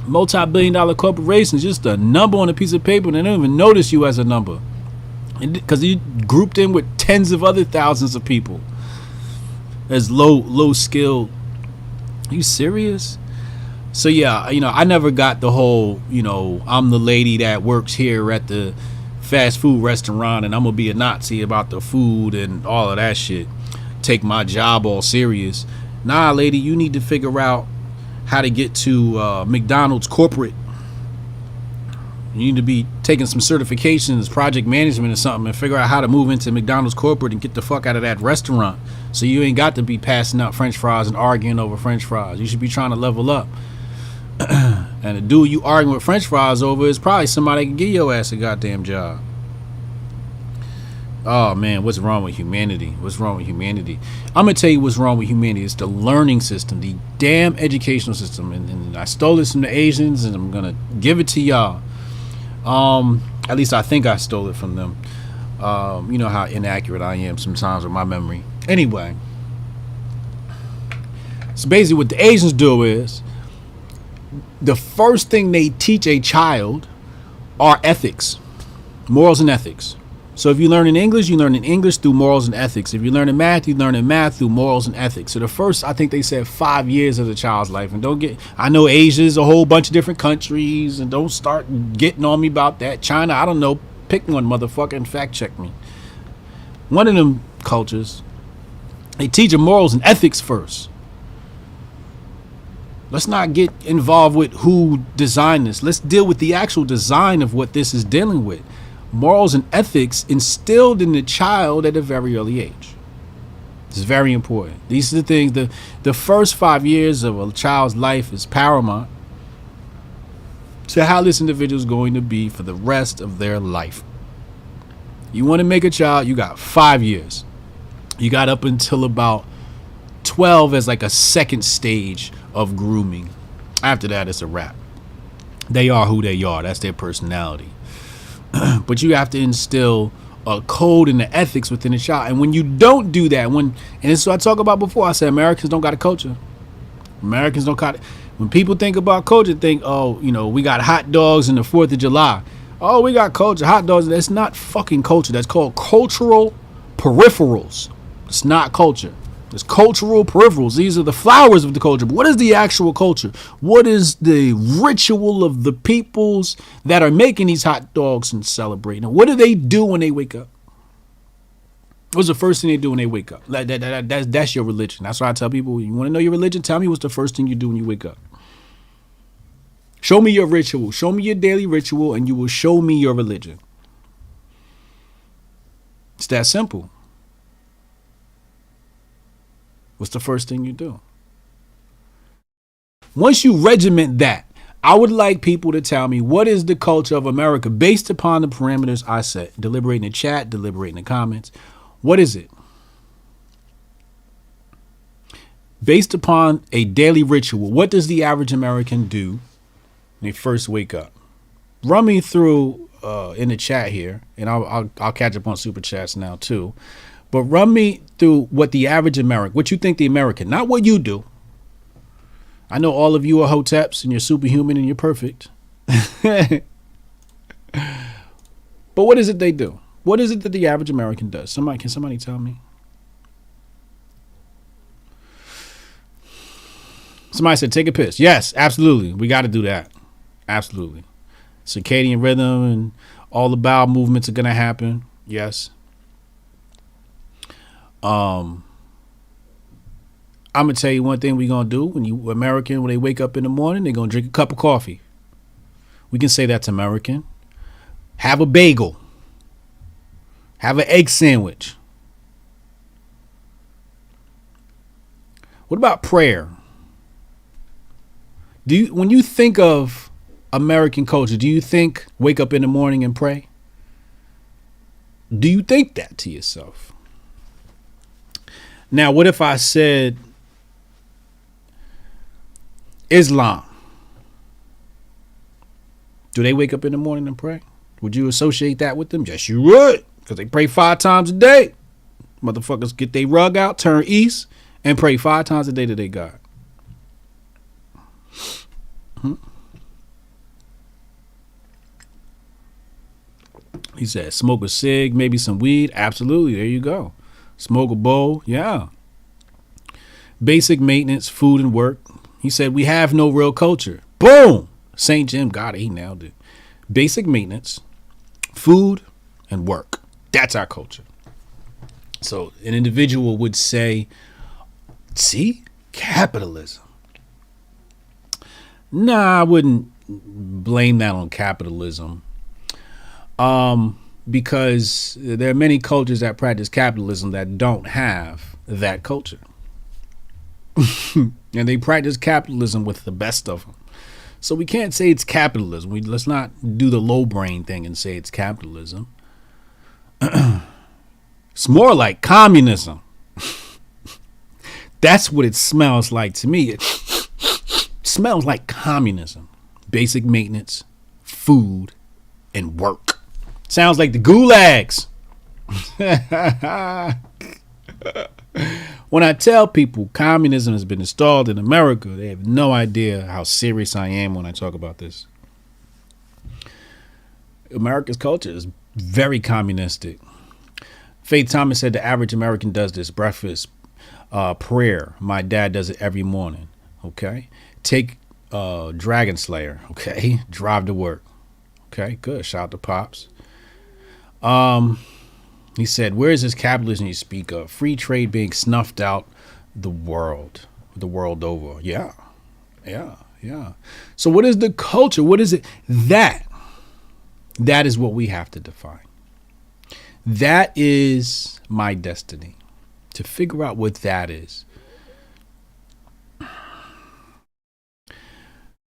Multi-billion-dollar corporations, just a number on a piece of paper, and they don't even notice you as a number, because you grouped in with tens of other thousands of people as low skilled. Are you serious? So yeah, you know, I never got the whole, you know, I'm the lady that works here at the fast food restaurant and I'm gonna be a Nazi about the food and all of that shit. Take my job all serious. Nah, lady, you need to figure out how to get to McDonald's corporate. You need to be taking some certifications, project management or something, and figure out how to move into McDonald's corporate and get the fuck out of that restaurant. So you ain't got to be passing out French fries and arguing over French fries. You should be trying to level up. And the dude you arguing with French fries over is probably somebody that can give your ass a goddamn job. Oh man, what's wrong with humanity? What's wrong with humanity? I'm gonna tell you what's wrong with humanity. It's the learning system, the damn educational system. And I stole this from the Asians, and I'm gonna give it to y'all. At least I think I stole it from them. You know how inaccurate I am sometimes with my memory. Anyway, so basically what the Asians do is the first thing they teach a child are ethics, morals and ethics. So if you learn in English, you learn in English through morals and ethics. If you learn in math, you learn in math through morals and ethics. So the first, I think they said 5 years of the child's life. And I know Asia's a whole bunch of different countries, and don't start getting on me about that. China, I don't know. Pick one, motherfucker, and fact check me. One of them cultures, they teach them morals and ethics first. Let's not get involved with who designed this. Let's deal with the actual design of what this is dealing with. Morals and ethics instilled in the child at a very early age. It's very important. These are the things, the first 5 years of a child's life is paramount to how this individual is going to be for the rest of their life. You want to make a child, you got 5 years. You got up until about 12 as like a second stage of grooming. After that, it's a wrap. They are who they are. That's their personality. But you have to instill a code and the ethics within a child. And when you don't do that, and this is what I talked about before, I said Americans don't got a culture. Americans don't got it. When people think about culture, think, oh, you know, we got hot dogs in the 4th of July. Oh, we got culture, hot dogs. That's not fucking culture. That's called cultural peripherals. It's not culture. It's cultural peripherals. These are the flowers of the culture. But what is the actual culture? What is the ritual of the peoples that are making these hot dogs and celebrating? What do they do when they wake up? What's the first thing they do when they wake up? That's your religion. That's why I tell people, you want to know your religion? Tell me what's the first thing you do when you wake up. Show me your ritual. Show me your daily ritual, and you will show me your religion. It's that simple. What's the first thing you do? Once you regiment that, I would like people to tell me what is the culture of America based upon the parameters I set. Deliberate in the chat, deliberate in the comments. What is it? Based upon a daily ritual, what does the average American do when they first wake up? Run me through in the chat here, and I'll catch up on super chats now too. But run me through what the average American, what you think the American, not what you do. I know all of you are Hoteps and you're superhuman and you're perfect. But what is it they do? What is it that the average American does? Can somebody tell me? Somebody said take a piss. Yes, absolutely. We got to do that. Absolutely. Circadian rhythm and all the bowel movements are going to happen. Yes. I'm going to tell you one thing we're going to do. When they wake up in the morning, they're going to drink a cup of coffee. We can say that's American. Have a bagel. Have an egg sandwich. What about prayer? When you think of American culture, do you think wake up in the morning and pray? Do you think that to yourself? Now, what if I said Islam? Do they wake up in the morning and pray? Would you associate that with them? Yes, you would, because they pray 5 times a day. Motherfuckers get their rug out, turn east, and pray 5 times a day to their God. He said, smoke a cig, maybe some weed. Absolutely. There you go. Smoke a bowl. Yeah. Basic maintenance, food and work. He said, we have no real culture. Boom. St. Jim got it. He nailed it. Basic maintenance, food and work. That's our culture. So an individual would say, see, capitalism. Nah, I wouldn't blame that on capitalism. Because there are many cultures that practice capitalism that don't have that culture. And they practice capitalism with the best of them. So we can't say it's capitalism. Let's not do the low brain thing and say it's capitalism. It's more like communism. That's what it smells like to me. It smells like communism. Basic maintenance, food, and work. Sounds like the gulags. When I tell people communism has been installed in America, they have no idea how serious I am when I talk about this. America's culture is very communistic. Faith Thomas said the average American does this: breakfast, prayer. My dad does it every morning. Okay. Take Dragon Slayer. Okay. Drive to work. Okay, good. Shout out to Pops. He said, where is this capitalism you speak of? Free trade being snuffed out the world over. Yeah. So what is the culture? What is it? That is what we have to define. That is my destiny, to figure out what that is.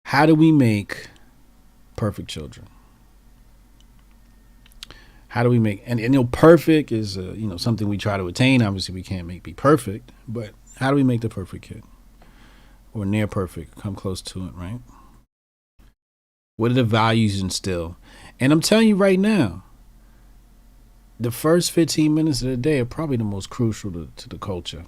How do we make perfect children? How do we make, and perfect is, something we try to attain. Obviously we can't be perfect, but how do we make the perfect kid? Or near perfect, come close to it, right? What are the values instill? And I'm telling you right now, the first 15 minutes of the day are probably the most crucial to the culture.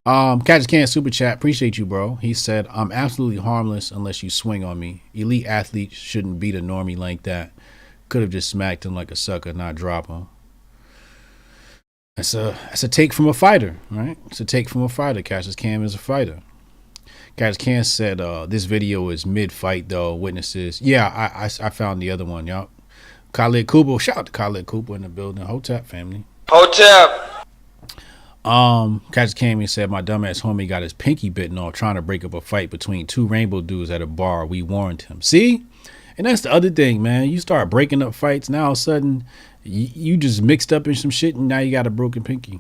Catch Can Super Chat, appreciate you, bro. He said, I'm absolutely harmless unless you swing on me. Elite athletes shouldn't beat a normie like that. Could have just smacked him like a sucker, not drop him. That's a take from a fighter, right? It's a take from a fighter. Cassius Cam is a fighter. Cassius Cam said, this video is mid-fight, though. Witnesses. Yeah, I found the other one, y'all. Khalid Cooper. Shout out to Khalid Cooper in the building. Hotep family. Hotep. Catch Cammy said my dumbass homie got his pinky bitten off trying to break up a fight between two rainbow dudes at a bar. We warned him. See? And that's the other thing, man. You start breaking up fights, now all of a sudden you just mixed up in some shit and now you got a broken pinky.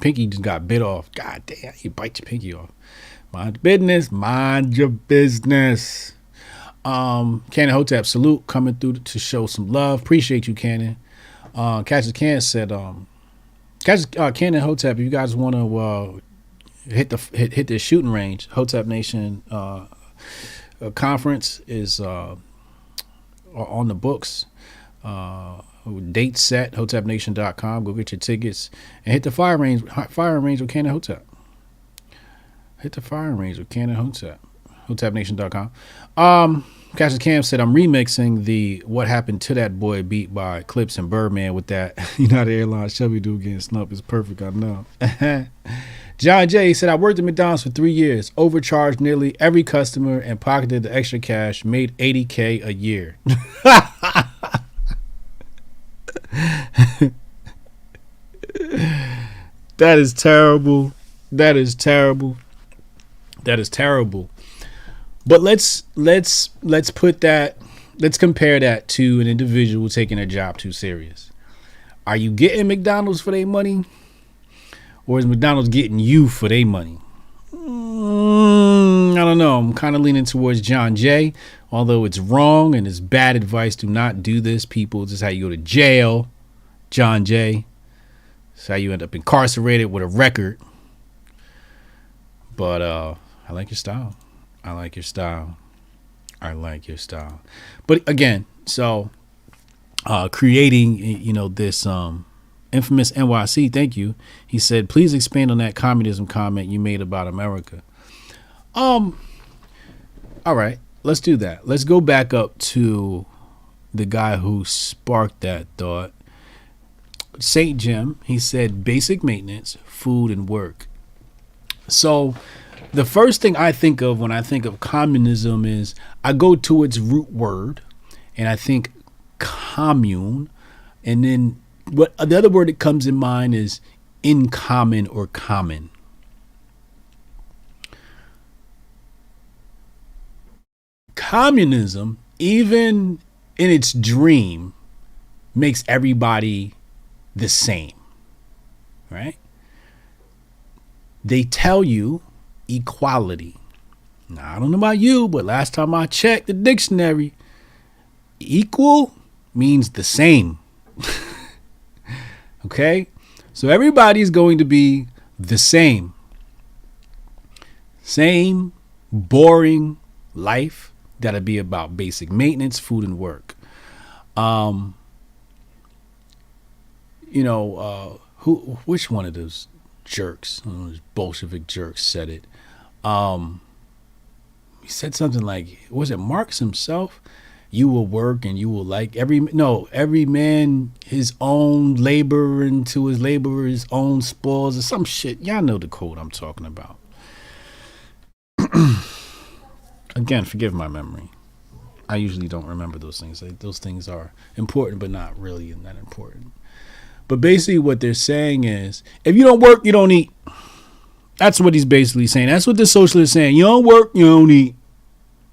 Pinky just got bit off. God damn, you bite your pinky off. Mind your business. Mind your business. Cannon Hotep, salute, coming through to show some love. Appreciate you, Cannon. Catch Can said, Cannon Hotep, if you guys want to hit the shooting range, Hotep Nation conference is on the books. Date set, hotepnation.com. Go get your tickets and hit the firing range with Cannon Hotep. Hit the firing range with Cannon Hotep. Hotepnation.com. Cassius Cam said, I'm remixing the What Happened to That Boy beat by Clips and Birdman with that United Airlines Chevy dude getting snubbed. It's perfect, I know. John J said, I worked at McDonald's for 3 years, overcharged nearly every customer and pocketed the extra cash, made $80K a year. That is terrible. That is terrible. That is terrible. But let's put that, let's compare that to an individual taking a job too serious. Are you getting McDonald's for their money? Or is McDonald's getting you for their money? I don't know. I'm kind of leaning towards John J. Although it's wrong and it's bad advice. Do not do this, people. This is how you go to jail. John J. This is how you end up incarcerated with a record. But I like your style. I like your style. I like your style. But again, so creating, this infamous NYC, thank you. He said, please expand on that communism comment you made about America. All right, let's do that. Let's go back up to the guy who sparked that thought. St. Jim, he said basic maintenance, food, and work. So the first thing I think of when I think of communism is I go to its root word and I think commune. And then what the other word that comes in mind is in common or common. Communism, even in its dream, makes everybody the same, right? They tell you equality. Now, I don't know about you, but last time I checked the dictionary, equal means the same. Okay? So everybody's going to be the same. Same boring life that'll be about basic maintenance, food, and work. Which one of those jerks, those Bolshevik jerks said it? He said something like, was it Marx himself? You will work and you will like every man his own labor, and to his labor his own spoils, or some shit. Y'all know the quote I'm talking about. Again, forgive my memory. I usually don't remember those things. Those things are important, but not really that important. But basically what they're saying is, if you don't work, you don't eat. That's what he's basically saying. That's what the socialists are saying. You don't work, you don't eat.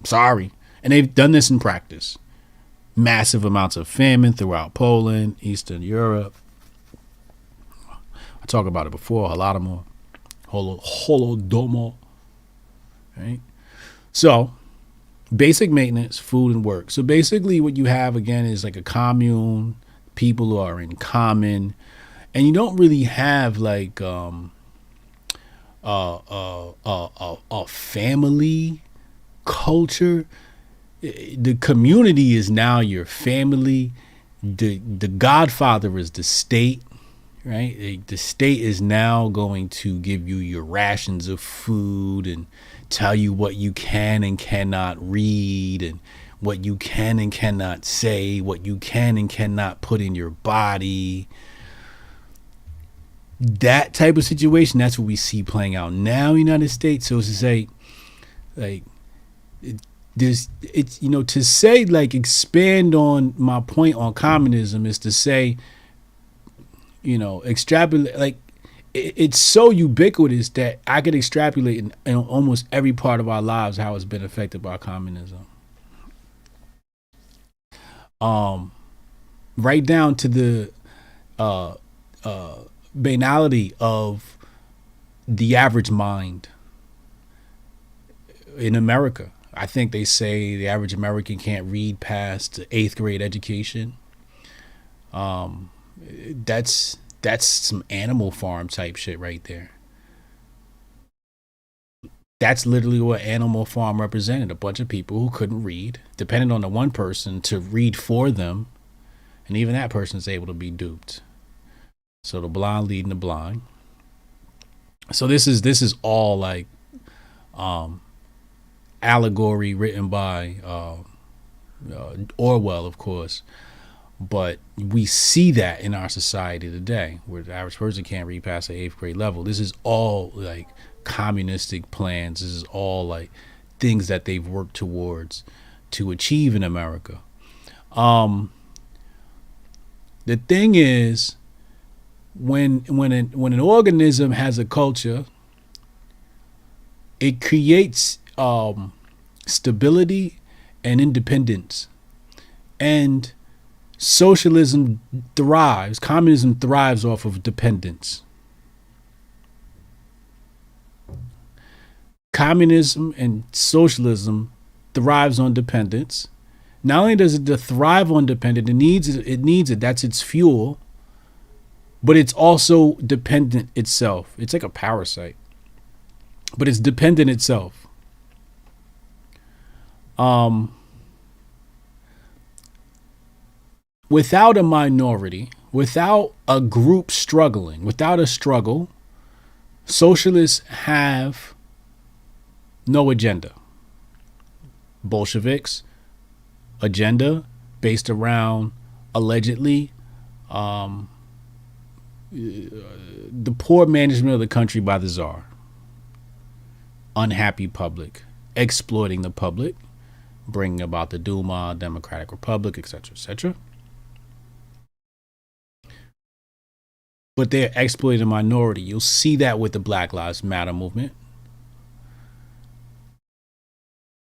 Sorry. And they've done this in practice. Massive amounts of famine throughout Poland, Eastern Europe. I talked about it before. Holodomor. Holodomor. Right? So, basic maintenance, food, and work. So basically what you have, again, is like a commune. People who are in common. And you don't really have like a family culture. The community is now your family. The godfather is the state, right? The state is now going to give you your rations of food and tell you what you can and cannot read, and what you can and cannot say, what you can and cannot put in your body. That type of situation, that's what we see playing out now in the United States. So to say, like, to say, like, expand on my point on communism is to say, extrapolate, like, it's so ubiquitous that I could extrapolate in almost every part of our lives how it's been affected by communism. Right down to the uh, banality of the average mind in America. I think they say the average American can't read past the 8th grade education. That's some Animal Farm type shit right there. That's literally what Animal Farm represented. A bunch of people who couldn't read, depending on the one person to read for them, and even that person is able to be duped. So the blind leading the blind. So this is all like allegory written by Orwell, of course. But we see that in our society today, where the average person can't read past the 8th grade level. This is all like communistic plans. This is all like things that they've worked towards to achieve in America. The thing is, when an organism has a culture, it creates stability and independence, and socialism thrives, communism thrives off of dependence. Communism and socialism thrives on dependence. Not only does it thrive on dependence, it needs it. That's its fuel. But it's also dependent itself. It's like a parasite, but it's dependent itself. Without a minority, without a group struggling, without a struggle, socialists have no agenda. Bolsheviks, agenda based around allegedly the poor management of the country by the czar, unhappy public, exploiting the public, bringing about the Duma, Democratic Republic, etc., etc. But they're exploiting the minority. You'll see that with the Black Lives Matter movement.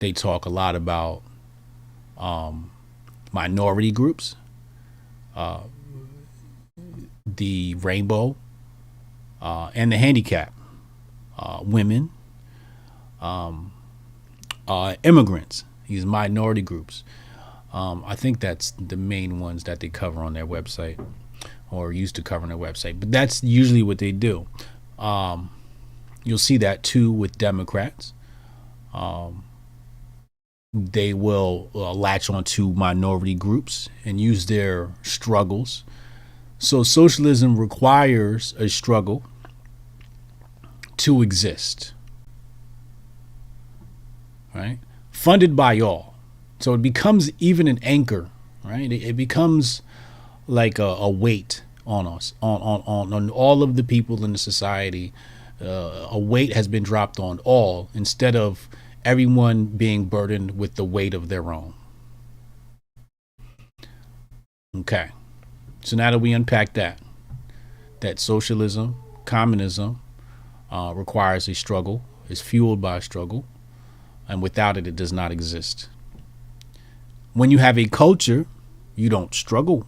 They talk a lot about minority groups, the rainbow, and the handicap, women, immigrants, these minority groups. I think that's the main ones that they cover on their website, or used to cover on their website. But that's usually what they do. You'll see that too with Democrats. They will latch onto minority groups and use their struggles. So socialism requires a struggle to exist, right? Funded by all. So it becomes even an anchor, right? It becomes like a weight on us, on all of the people in the society. A weight has been dropped on all, instead of everyone being burdened with the weight of their own. Okay. So now that we unpack that socialism, communism requires a struggle, is fueled by a struggle, and without it, it does not exist. When you have a culture, you don't struggle.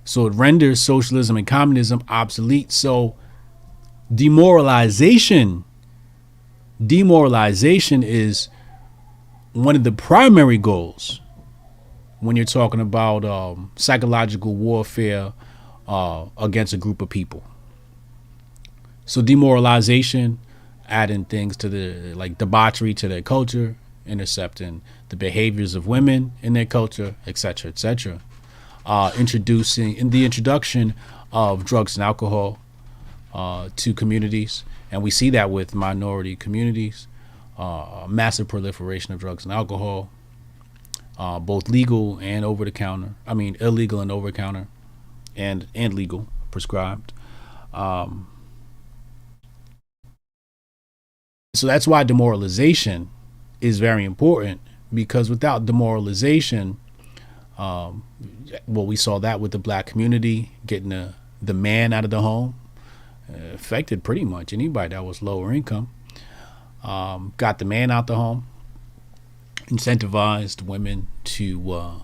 So it renders socialism and communism obsolete. So demoralization is one of the primary goals when you're talking about psychological warfare against a group of people. So demoralization, adding things to the, like debauchery to their culture, intercepting the behaviors of women in their culture, etc., etc. Introduction of drugs and alcohol to communities. And we see that with minority communities, massive proliferation of drugs and alcohol, both legal and over the counter. I mean, illegal and over the counter, and legal, prescribed. So that's why demoralization is very important, because without demoralization, well, we saw that with the black community, getting the man out of the home, affected pretty much anybody that was lower income. Got the man out the home, incentivized women to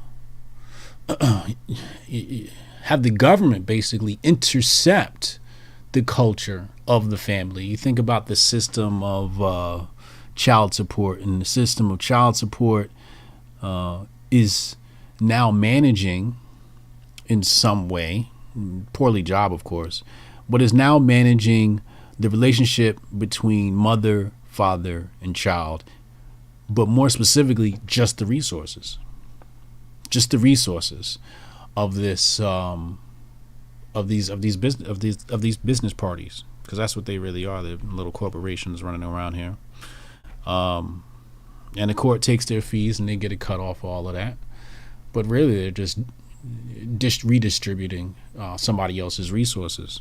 have the government basically intercept the culture of the family. You think about the system of child support, and the system of child support is now managing in some way, poorly job of course, but is now managing the relationship between mother, father, and child, but more specifically just the resources of this of these business parties, because that's what they really are. They're little corporations running around here. And the court takes their fees and they get a cut off all of that. But really, they're just redistributing somebody else's resources.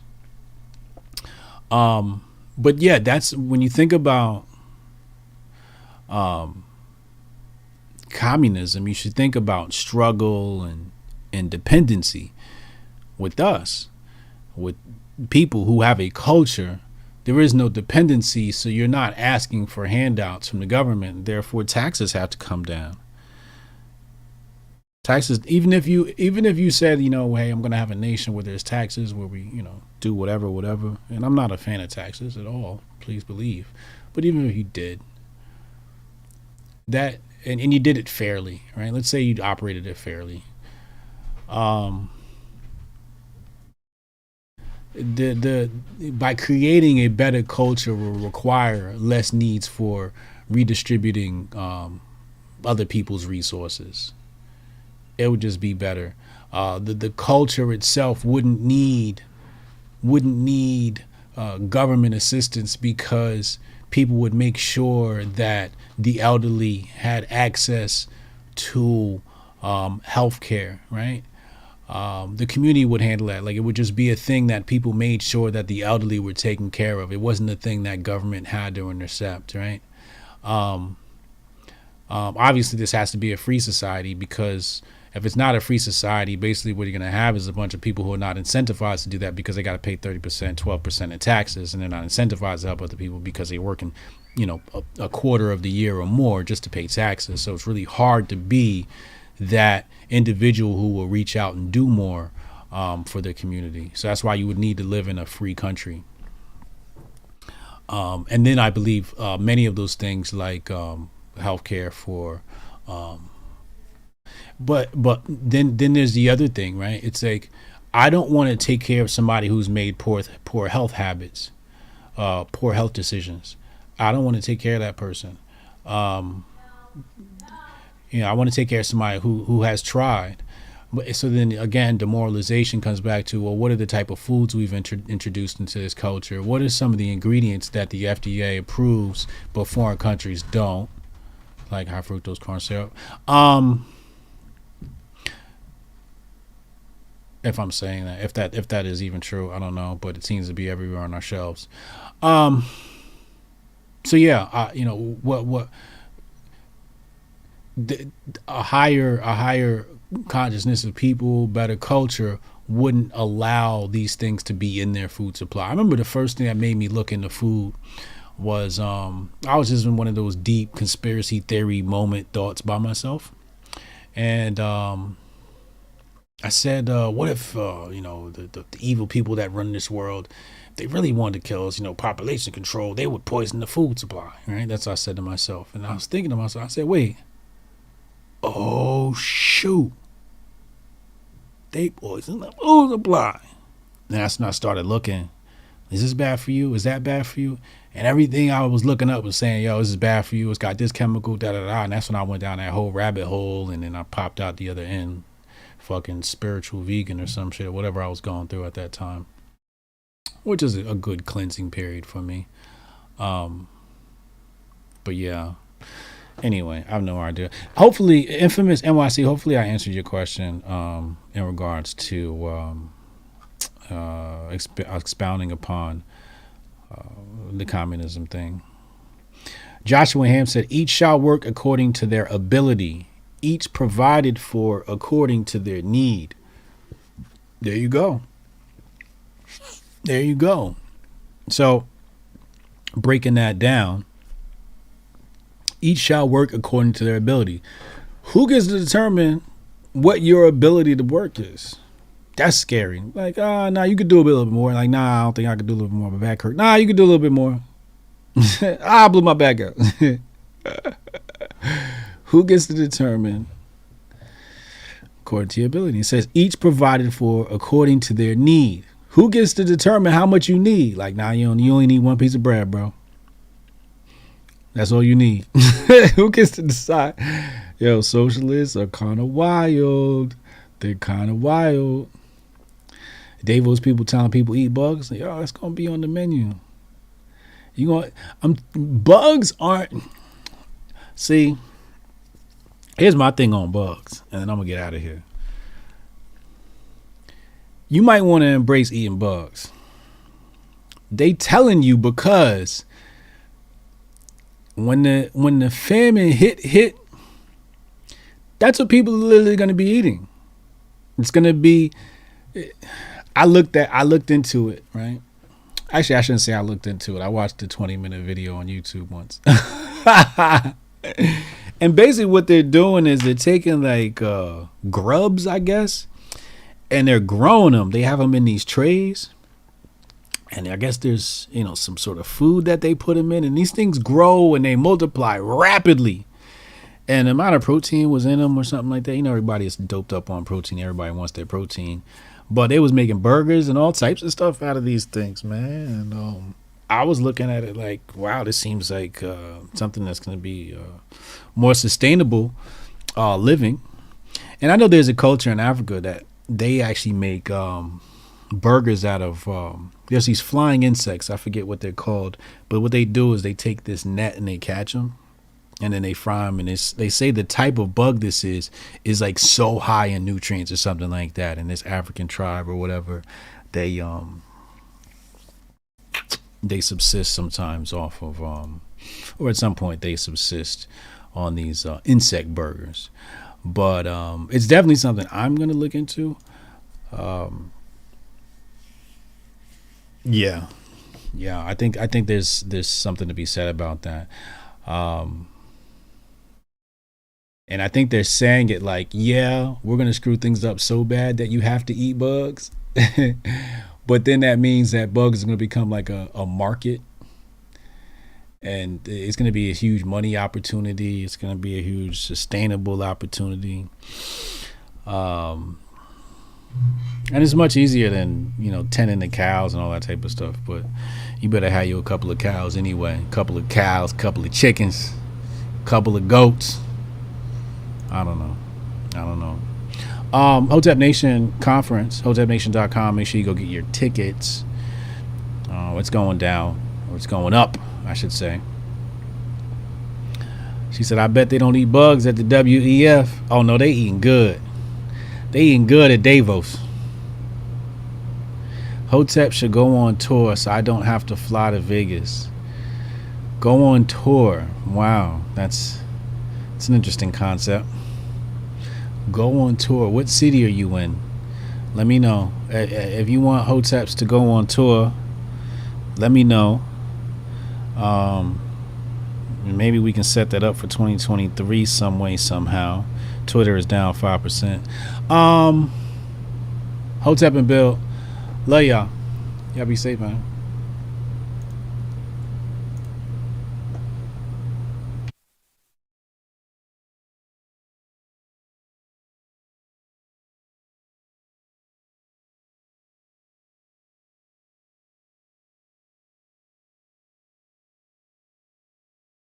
But yeah, that's when you think about communism, you should think about struggle and dependency. With us, with people who have a culture, there is no dependency, so you're not asking for handouts from the government. Therefore, taxes have to come down. Taxes, even if you said, hey, I'm going to have a nation where there's taxes, where we, do whatever. And I'm not a fan of taxes at all, please believe. But even if you did that, and you did it fairly, right? Let's say you operated it fairly. By creating a better culture will require less needs for redistributing other people's resources. It would just be better. The culture itself wouldn't need government assistance, because people would make sure that the elderly had access to health care, right? The community would handle that. Like, it would just be a thing that people made sure that the elderly were taken care of. It wasn't a thing that government had to intercept, right? Obviously, this has to be a free society, because if it's not a free society, basically what you're going to have is a bunch of people who are not incentivized to do that, because they got to pay 30%, 12% in taxes, and they're not incentivized to help other people because they're working, a quarter of the year or more just to pay taxes. So it's really hard to be that individual who will reach out and do more for their community. So that's why you would need to live in a free country. And then I believe many of those things, like healthcare for, but then there's the other thing, right? It's like, I don't want to take care of somebody who's made poor health habits, poor health decisions. I don't want to take care of that person. I want to take care of somebody who has tried. But so then again, demoralization comes back to, well, what are the type of foods we've introduced into this culture? What are some of the ingredients that the FDA approves but foreign countries don't, like high fructose corn syrup? If I'm saying that, if that is even true, I don't know, but it seems to be everywhere on our shelves. So yeah, a higher consciousness of people, better culture, wouldn't allow these things to be in their food supply. I remember the first thing that made me look into food was I was just in one of those deep conspiracy theory moment thoughts by myself, and I said, what if the evil people that run this world, they really wanted to kill us, population control, they would poison the food supply, right? That's what I said to myself. And I was thinking to myself, I said, wait, oh shoot, they poison the food supply. And that's when I started looking, is this bad for you? Is that bad for you? And everything I was looking up was saying, yo, this is bad for you. It's got this chemical, da-da-da. And that's when I went down that whole rabbit hole, and then I popped out the other end, fucking spiritual vegan or some shit, whatever I was going through at that time, which is a good cleansing period for me. But yeah, anyway, I have no idea. Hopefully, Infamous NYC, hopefully I answered your question in regards to expounding upon the communism thing. Joshua Ham said, each shall work according to their ability, each provided for according to their need. There you go. There you go. So breaking that down, each shall work according to their ability. Who gets to determine what your ability to work is? That's scary. Like, nah, you could do a little bit more. Like, nah, I don't think I could do a little bit more. My back hurt. Nah, you could do a little bit more. I blew my back out. Who gets to determine according to your ability? It says each provided for according to their need. Who gets to determine how much you need? Like, nah, you only need one piece of bread, bro. That's all you need. Who gets to decide? Yo, socialists are kind of wild. They're kind of wild. Davos people telling people eat bugs. Yo, that's gonna be on the menu. Bugs aren't. See, here's my thing on bugs, and then I'm gonna get out of here. You might want to embrace eating bugs. They telling you because when the famine hit, that's what people are literally gonna be eating. It's gonna be. I looked into it, right? Actually, I shouldn't say I looked into it. I watched a 20-minute video on YouTube once. And basically what they're doing is they're taking like grubs, I guess, and they're growing them. They have them in these trays. And I guess there's, some sort of food that they put them in. And these things grow and they multiply rapidly. And the amount of protein was in them or something like that. Everybody is doped up on protein. Everybody wants their protein. But they was making burgers and all types of stuff out of these things, man. And I was looking at it like, wow, this seems like something that's going to be more sustainable living. And I know there's a culture in Africa that they actually make burgers out of, there's these flying insects. I forget what they're called. But what they do is they take this net and they catch them. And then they fry them, and they say the type of bug this is like so high in nutrients or something like that. And this African tribe or whatever, they subsist sometimes off of, or at some point they subsist on these insect burgers. But it's definitely something I'm gonna look into. Yeah, I think there's something to be said about that. And I think they're saying it like, yeah, we're going to screw things up so bad that you have to eat bugs. But then that means that bugs are going to become like a market. And it's going to be a huge money opportunity. It's going to be a huge sustainable opportunity. And it's much easier than, tending the cows and all that type of stuff. But you better have you a couple of cows anyway. A couple of cows, a couple of chickens, a couple of goats. I don't know. Hotep Nation conference, hotepnation.com. Make sure you go get your tickets. It's going down, or it's going up, I should say. She said, I bet they don't eat bugs at the WEF. Oh, no, they eating good. They eating good at Davos. Hotep should go on tour so I don't have to fly to Vegas. Go on tour. Wow, it's an interesting concept. Go on tour. What city are you in? Let me know. If you want Hoteps to go on tour, let me know. Maybe we can set that up for 2023 some way, somehow. Twitter is down 5%. Hotep and Bill, love y'all. Y'all be safe, man.